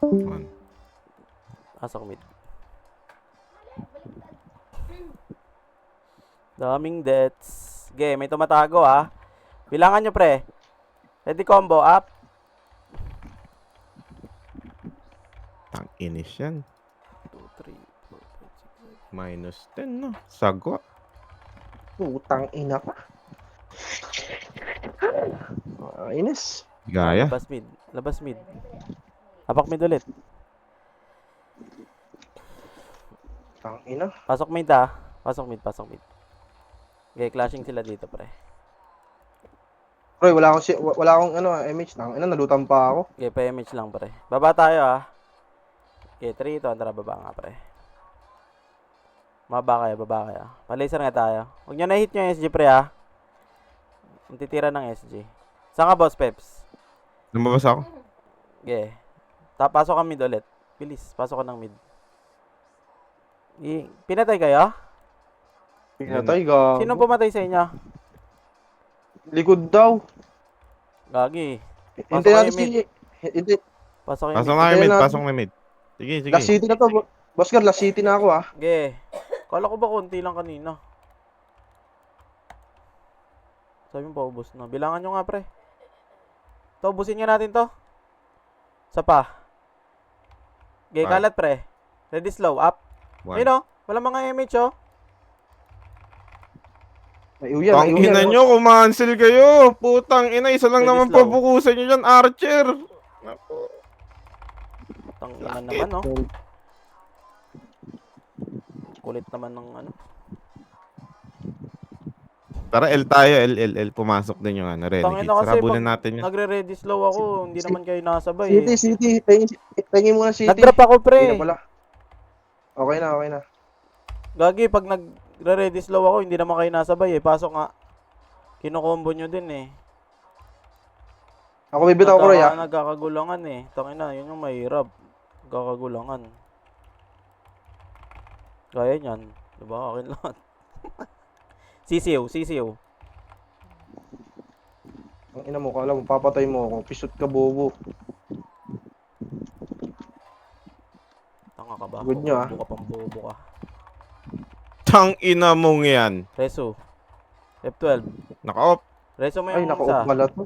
Speaker 3: One.
Speaker 2: Pasok mid. Daming deaths. Okay, may tumatago ah. Bilangan nyo pre. Ready combo, up.
Speaker 3: Tang inis yan.
Speaker 2: 2, 3, 4, 5, 6, 7.
Speaker 3: Minus 10, no? Sagwa.
Speaker 1: Putang ina ka. Inis.
Speaker 3: Gaya.
Speaker 2: Labas mid. Labas mid. Tapak mid ulit.
Speaker 1: Tang ina.
Speaker 2: Pasok mid ah. Pasok mid. Okay, clashing sila dito pre.
Speaker 1: Roy, wala akong ano, MH. Tang ina, nalutan pa ako.
Speaker 2: Okay, pa-image lang pre. Baba tayo ah. Okay, 3, 200, baba nga pre. Baba kayo. Pa-laser nga tayo. Huwag nyo na-hit nyo yung SG pre ah. Titira ng SG. Saan ka boss Peps?
Speaker 3: Lumabas ako.
Speaker 2: Okay. Pasok ka mid ulit. Bilis, pasok ka ng mid. Pinatay kayo?
Speaker 1: Pinatay, gago.
Speaker 2: Sino pumatay sa inyo?
Speaker 1: Likod daw.
Speaker 2: Gagi.
Speaker 1: Hindi
Speaker 2: kayo
Speaker 1: natin
Speaker 2: mid.
Speaker 1: Hindi.
Speaker 2: Pasok kayo
Speaker 3: Pasok
Speaker 2: mid.
Speaker 3: na mid.
Speaker 1: Hintayin
Speaker 3: Pasok na mid. Sige.
Speaker 1: Last city na to. Boss Gar, last city na ako ah.
Speaker 2: Okay. Kala ko ba konti lang kanina? Sabi mo paubos na. Bilangan nyo nga pre. Ito, ubusin nga natin to. Isa pa. Okay,
Speaker 3: Five.
Speaker 2: kalat pre. Ready slow, up.
Speaker 3: One.
Speaker 2: Ayun o. Wala mga MH oh.
Speaker 1: Naiuyan,
Speaker 3: Tang ina nyo, kumansel kayo. Putang ina, isa lang
Speaker 2: Pwede
Speaker 3: naman
Speaker 2: slow.
Speaker 3: pabukusan nyo dyan, Archer.
Speaker 2: Tangina naman no. Kulit naman ng ano.
Speaker 3: Tara, L tayo, L. Pumasok din yung ano,
Speaker 2: Tangina
Speaker 3: Renegades.
Speaker 2: kasi
Speaker 3: Rabulin
Speaker 2: pag
Speaker 3: natin yun.
Speaker 2: nagre-ready slow ako, hindi naman kayo nasabay
Speaker 1: City.
Speaker 2: eh.
Speaker 1: Tingin mo na city.
Speaker 2: Nag-drop ako
Speaker 1: Hindi
Speaker 2: pre.
Speaker 1: na pala. Okay na.
Speaker 2: Gagi, pag nagre-ready slow ako, hindi naman kayo nasabay eh. Pasok nga. Kinukombo nyo din eh.
Speaker 1: Ako bibitaw ko Roy ah.
Speaker 2: Nagkakagulangan eh. Tangina, yun yung mahirap. Nagkakagulangan. Kaya niyan. Diba? Akin lahat. CCO.
Speaker 1: Ang ina mo, kala mo, papatay mo ako. Pisot ka, bobo.
Speaker 2: Tanga ka ba?
Speaker 1: Good nyo, ah.
Speaker 2: Bobo ka pang bobo ka.
Speaker 3: Tang ina mong yan.
Speaker 2: Reso. F12.
Speaker 3: Naka-off.
Speaker 2: Reso mo
Speaker 1: Ay,
Speaker 2: yung
Speaker 1: naka-off
Speaker 2: isa.
Speaker 1: pala to.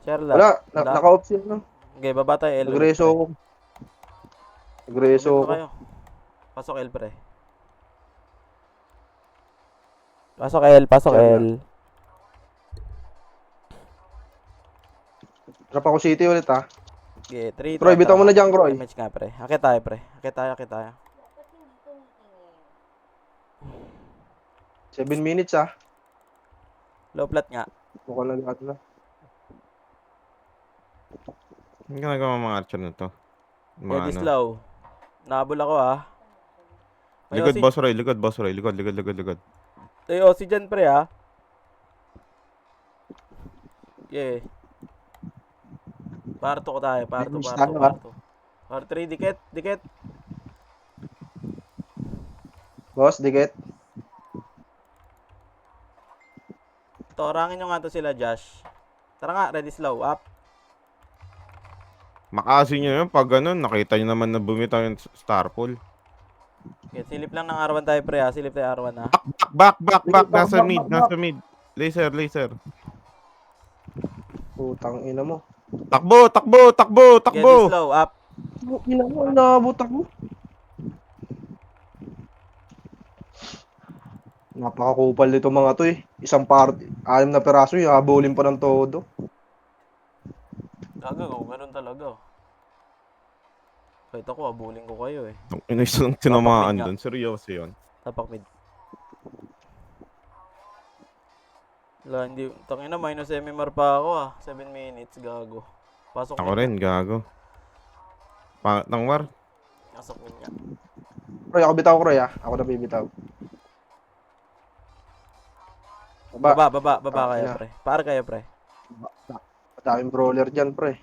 Speaker 2: Share lang.
Speaker 1: Wala,
Speaker 2: Wala.
Speaker 1: naka-off siya, no?
Speaker 2: Okay, baba tayo L.
Speaker 1: Nagreso ako. Nagreso ako.
Speaker 2: Kayo. Pasok L pre. Pasok
Speaker 1: Share
Speaker 2: L.
Speaker 1: Drop ako city ulit ah.
Speaker 2: Okay, 3,
Speaker 1: Roy, bitaw mo na dyan, Roy.
Speaker 2: Image nga pre. Akit tayo pre. Akit tayo.
Speaker 4: Dapat hindi tumitingin.
Speaker 1: 7 minutes ah.
Speaker 2: Low plat nga.
Speaker 1: Mukhang na lahat na.
Speaker 3: Ang ginagawa mga Archer na to. Mga
Speaker 2: Ready
Speaker 3: ano.
Speaker 2: slow. Nabol ako ah. May
Speaker 3: Likod,
Speaker 2: OC.
Speaker 3: boss Roy. Likod.
Speaker 2: May OC dyan pre ah. Okay. Parto ko tayo. Parto. Part 3, dikit.
Speaker 1: Boss, dikit.
Speaker 2: Torangin nyo nga to sila, Josh. Tara nga, ready slow, up.
Speaker 3: Makasi nyo yun. Pag ganun, nakita nyo naman na bumitaw yung Starpool.
Speaker 2: Okay, silip lang ng R1 tayo, pre, ha. Silip tayo R1, ha.
Speaker 3: Back. Nasa mid. Laser.
Speaker 1: Putang ina mo.
Speaker 3: Takbo.
Speaker 2: Okay, ready slow, up.
Speaker 1: Ina mo, naabot ako. Napakakupal nito mga to eh. Isang party, 6 na peraso, habulin pa ng todo.
Speaker 2: Gagaw, ganun talaga. Kahit ako, abulin ko kayo eh.
Speaker 3: Ang inisang
Speaker 2: Papakmit
Speaker 3: tinamaan
Speaker 2: nga.
Speaker 3: doon. Seryoso yun.
Speaker 2: Tapak mid. Wala, hindi. Tangina, minus MMR pa ako ah. 7 minutes, gago. Pasok
Speaker 3: Ako
Speaker 2: mid
Speaker 3: rin, gago. Pangit war.
Speaker 2: Pasok mid nga.
Speaker 1: Roy, ako bitaw, Roy, ah. Ako na bibitaw. Baba.
Speaker 2: Baba kayo,
Speaker 1: Ina.
Speaker 2: pre. Para kayo, pre.
Speaker 1: Madaming brawler dyan, pre.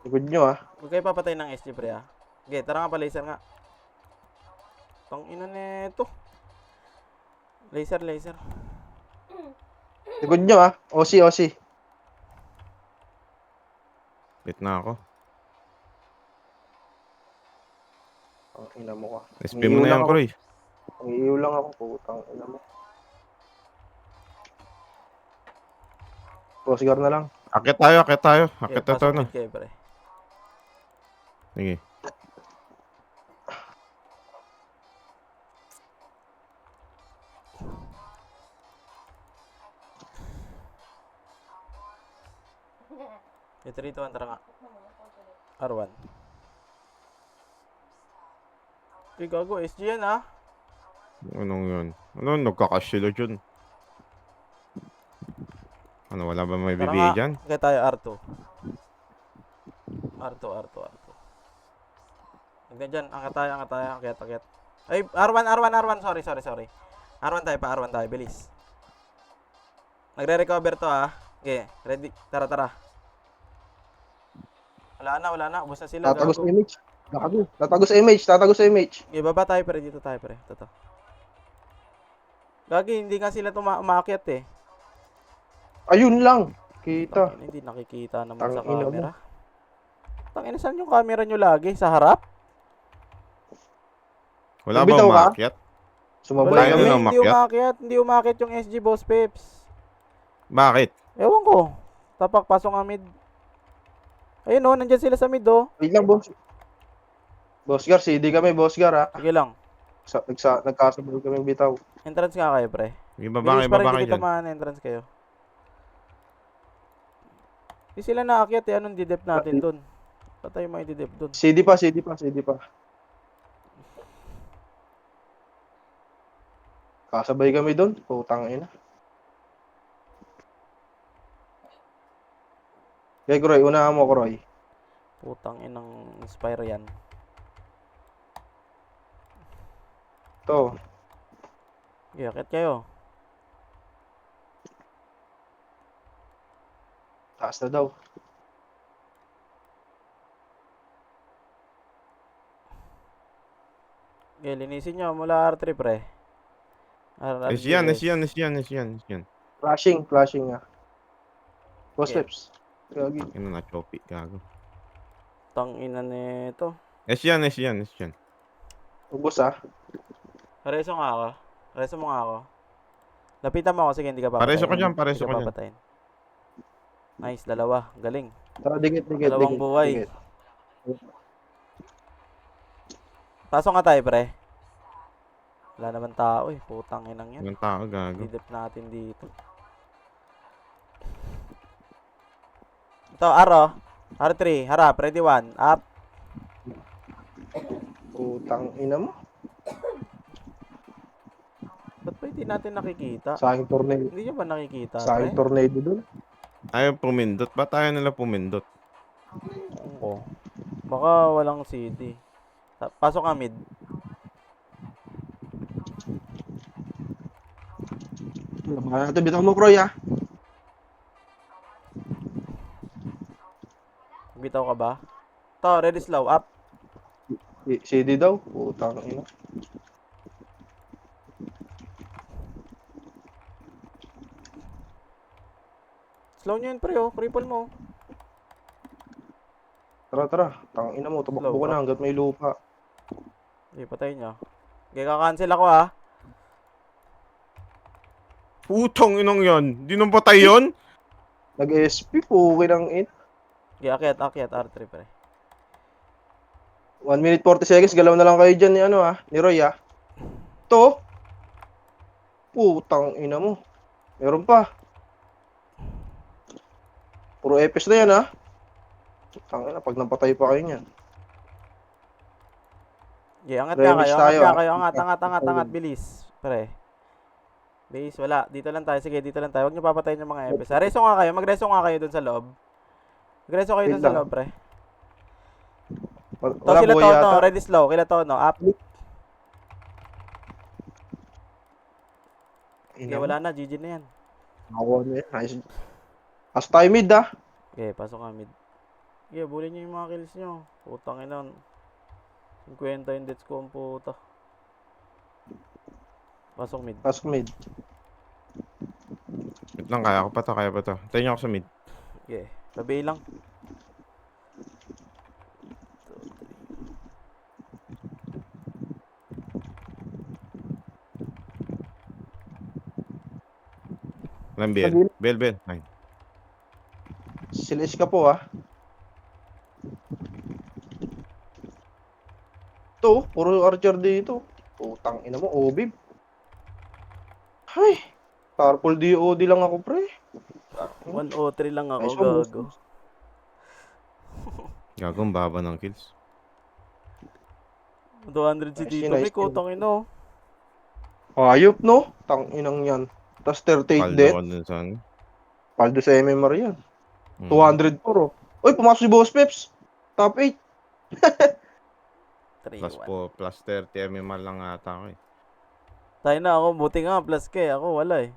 Speaker 1: Good nyo, ah.
Speaker 2: Huwag kayo papatay ng SG, pre ah. Okay, tara nga pa, laser nga. Tangina neto. Laser.
Speaker 1: Good nyo, ah. OC.
Speaker 3: Bit na ako.
Speaker 1: Ang ina mo ka.
Speaker 3: SP mo na yan, Kroy.
Speaker 1: Ang iyo lang ako, putang ina mo. Crossguard na lang.
Speaker 3: Akit tayo.
Speaker 2: Okay,
Speaker 3: Akit na to
Speaker 2: pasok
Speaker 3: na.
Speaker 2: mid kayo, pre.
Speaker 3: Sige.
Speaker 2: Okay, 3, 2, 1, tara nga. R1. Okay, gago. SG yan ah.
Speaker 3: Anong yun? Ano, nagkakash sila dyan. Ano, wala ba may
Speaker 2: Tara
Speaker 3: bibigay
Speaker 2: nga.
Speaker 3: dyan?
Speaker 2: Okay, tayo R2. R2. Hanggang dyan. Angat tayo. Akit. Ay, R1. Sorry. R1 tayo. Bilis. Nagre-recover to ah. Okay, ready. Tara. Wala na. Ubus na sila.
Speaker 1: Tatagos
Speaker 2: Gago.
Speaker 1: image. Gago. Tatagos image.
Speaker 2: Okay, baba tayo pre. Dito tayo pre. Toto. Gagi, hindi nga sila umakyat eh.
Speaker 1: Ayun lang. Kita.
Speaker 2: Tangina, hindi nakikita naman sa
Speaker 1: Tangina mo.
Speaker 2: camera. Tangina, saan yung camera nyo lagi? Sa harap?
Speaker 3: Wala ba
Speaker 1: Bitaw ka?
Speaker 3: umakyat?
Speaker 1: Sumabay
Speaker 3: Tayo
Speaker 1: kami.
Speaker 3: na umakyat?
Speaker 2: Hindi umakyat yung SG Boss Peps.
Speaker 3: Bakit?
Speaker 2: Ewan ko. Tapak, pasok nga mid. Ayun oh, nandyan sila sa mid oh.
Speaker 1: Wait lang, boss. Bossgar, CD kami, Bossgar, ha.
Speaker 2: Sige lang.
Speaker 1: Nagkasabay kami bitaw.
Speaker 2: Entrance nga kayo pre.
Speaker 3: Ibaba
Speaker 2: Bilis pa rin,
Speaker 3: kayo
Speaker 2: hindi
Speaker 3: dyan.
Speaker 2: tamaan. Entrance kayo. Hindi sila naakyat eh. Anong didep natin dun? Patay mo i-didep dun.
Speaker 1: CD pa. Kasabay kami doon. Putang ina. Okay, Kroy. Unahan mo, Kroy.
Speaker 2: Putang inang inspire yan.
Speaker 1: Ito.
Speaker 2: Okay, akyat kayo.
Speaker 1: Taas na daw.
Speaker 2: Okay, linisin nyo mula R3 pre.
Speaker 3: Is yan.
Speaker 1: Flashing nga. Boss
Speaker 2: Okay.
Speaker 1: Peps. Gagi.
Speaker 3: Ano na, choppy, gago.
Speaker 2: Tang ina nito.
Speaker 3: Is yan.
Speaker 1: Ubus, ha.
Speaker 2: Pareso mo nga ako. Lapitan mo ako. Sige, hindi ka papatayin.
Speaker 3: Pareso ko dyan.
Speaker 2: Hindi ka papatayin. Nice, dalawa. Galing.
Speaker 1: Tara, dikit.
Speaker 2: Dalawang buhay.
Speaker 1: dikit.
Speaker 2: Pasok nga tayo, pre. Wala naman tao eh. Putang inang yan.
Speaker 3: Anong tao, gago.
Speaker 2: Didip natin dito. Ito, R oh. R3. Harap. Ready 1. Up.
Speaker 1: Putang ina mo.
Speaker 2: Ba't ba hindi natin nakikita?
Speaker 1: Sa aking tornado.
Speaker 2: Hindi nyo ba nakikita,
Speaker 1: Sa
Speaker 2: pre?
Speaker 1: aking tornado doon.
Speaker 3: Ayaw pumindot. Ba't tayo nila pumindot?
Speaker 2: Oo. Baka walang CD. Pasok ka mid.
Speaker 1: Labanan natin. Bitaw mo, Kroy, ha.
Speaker 2: Bitaw ka ba? To, ready slow. Up.
Speaker 1: CD daw. Putang ina.
Speaker 2: Slow nyo yun, pre, oh. Cripple mo.
Speaker 1: Tara. Tang ina mo. Tumakbo ko na hanggat may lupa.
Speaker 2: Okay, patayin nyo. Okay, kakancel ako, ah.
Speaker 3: Putong inong yan. Di nang patay yun?
Speaker 1: Nag-SP po. Okay ng in.
Speaker 2: Okay, akyat. R3, pre.
Speaker 1: 1 minute 40 seconds. Galaw na lang kayo dyan ni ano, ha. Ni Roy, ha. Ito. Putang ina mo. Meron pa. Puro epis na yan, ha? Tangina, pag napatay pa kayo niyan.
Speaker 2: Okay, angat nga
Speaker 1: Remix
Speaker 2: kayo,
Speaker 1: tayo,
Speaker 2: angat nga
Speaker 1: ah.
Speaker 2: kayo, angat, bilis. Pre. Base, wala. Dito lang tayo. Sige, dito lang tayo. Huwag niyo papatayin yung mga epis. Reso nga kayo, magreso nga kayo dun sa loob. Magreso kayo
Speaker 1: Wait
Speaker 2: dun sa
Speaker 1: lang.
Speaker 2: loob, pre. To
Speaker 1: Wala
Speaker 2: sila
Speaker 1: buhay
Speaker 2: to,
Speaker 1: yata.
Speaker 2: no? Ready slow. Kila to, no? Up. Okay,
Speaker 1: Ina mo.
Speaker 2: wala na. GG na yan.
Speaker 1: Nakuha na yan. Nice. As tayo mid, ah.
Speaker 2: Okay, pasok ka mid. Okay, bulin niyo yung mga kills niyo. Putang ina. 50 yung deaths ko ang puta. Pasok mid.
Speaker 1: Pasok mid.
Speaker 3: Wait lang, kaya pa to. Tayo niyo ako sa mid.
Speaker 2: Okay, tabi lang.
Speaker 3: Walang bell. Bell. Ay.
Speaker 1: Silis ka po, ah. Ito, puro archer dito. Putang ina mo, obib. Hay. Purple DOD lang ako, pre.
Speaker 2: 103 lang ako,
Speaker 1: Nice one, boss.
Speaker 2: gago.
Speaker 3: Gagong baba ng kills.
Speaker 2: 200 si
Speaker 1: Nice,
Speaker 2: Tito
Speaker 1: nice.
Speaker 2: Mick, utang ino.
Speaker 1: Hayop, no? Tang inang yan. Tapos 38
Speaker 3: Paldo
Speaker 1: death.
Speaker 3: ko dun sa ano.
Speaker 1: Paldo sa MMR yan.
Speaker 3: Mm.
Speaker 1: 200 puro. Uy, pumasok si Boss Peps. Top 8.
Speaker 2: 3-1.
Speaker 3: Plus 30 MMR lang ata ako eh.
Speaker 2: Tayo na ako, buti nga, plus K. Ako, wala eh.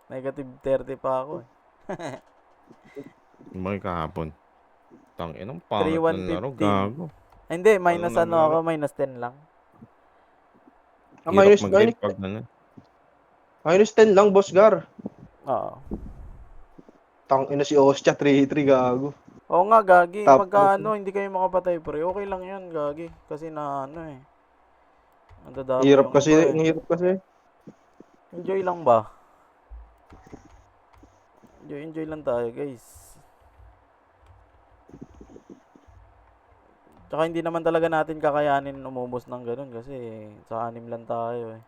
Speaker 2: Negative 30 pa ako eh.
Speaker 3: Yung mga kahapon. Tang inang pangat ng laro,
Speaker 2: 3-1-15.
Speaker 3: gago.
Speaker 2: Ay, hindi, minus
Speaker 3: Ano
Speaker 2: ano
Speaker 3: nangyari?
Speaker 2: ako, minus 10 lang.
Speaker 3: Hirap mag-read pag ano.
Speaker 1: minus 10 lang, Boss Gar.
Speaker 2: Oo.
Speaker 1: Tang ina si Ostia, 3-3 gago.
Speaker 2: Oo nga, gagi.
Speaker 1: Top
Speaker 2: Pagka ano, hindi kayo makapatay, pre. Okay lang yun, gagi. Kasi na ano eh. Ang dadami
Speaker 1: Hirap
Speaker 2: yung
Speaker 1: kasi,
Speaker 2: iba eh.
Speaker 1: hirap kasi.
Speaker 2: Enjoy lang ba? Enjoy lang tayo, guys. Tsaka hindi naman talaga natin kakayanin umubos ng ganun kasi sa 6 lang tayo eh.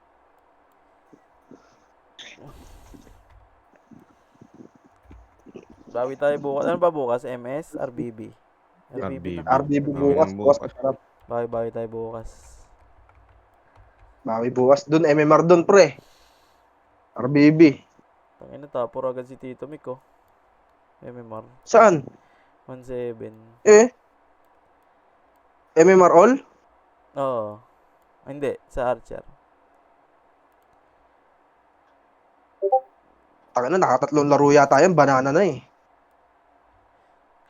Speaker 2: Bawi tayo bukas. Ano ba bukas? MS? RBB?
Speaker 3: RBB.
Speaker 2: na.
Speaker 1: RBB
Speaker 3: Ang
Speaker 1: bukas,
Speaker 3: inang
Speaker 1: bukas.
Speaker 3: bukas.
Speaker 1: Masarap.
Speaker 2: Bawi tayo bukas.
Speaker 1: Bawi bukas dun, MMR dun, pre. RBB.
Speaker 2: Tangina, tapor agad si Tito Mick oh. MMR.
Speaker 1: Saan?
Speaker 2: 1-7.
Speaker 1: MMR all?
Speaker 2: Oo. Hindi, sa Archer.
Speaker 1: Taka na, nakatatlong laro yata yan. Banana na eh.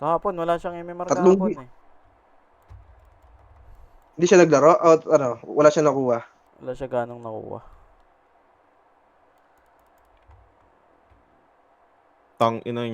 Speaker 2: Kahapon, wala siyang MMR
Speaker 1: Tatlong
Speaker 2: kahapon eh.
Speaker 1: Hindi siya naglaro? O, ano, wala siya nakuha.
Speaker 2: Wala siya ganong nakuha.
Speaker 3: Tang ina niya.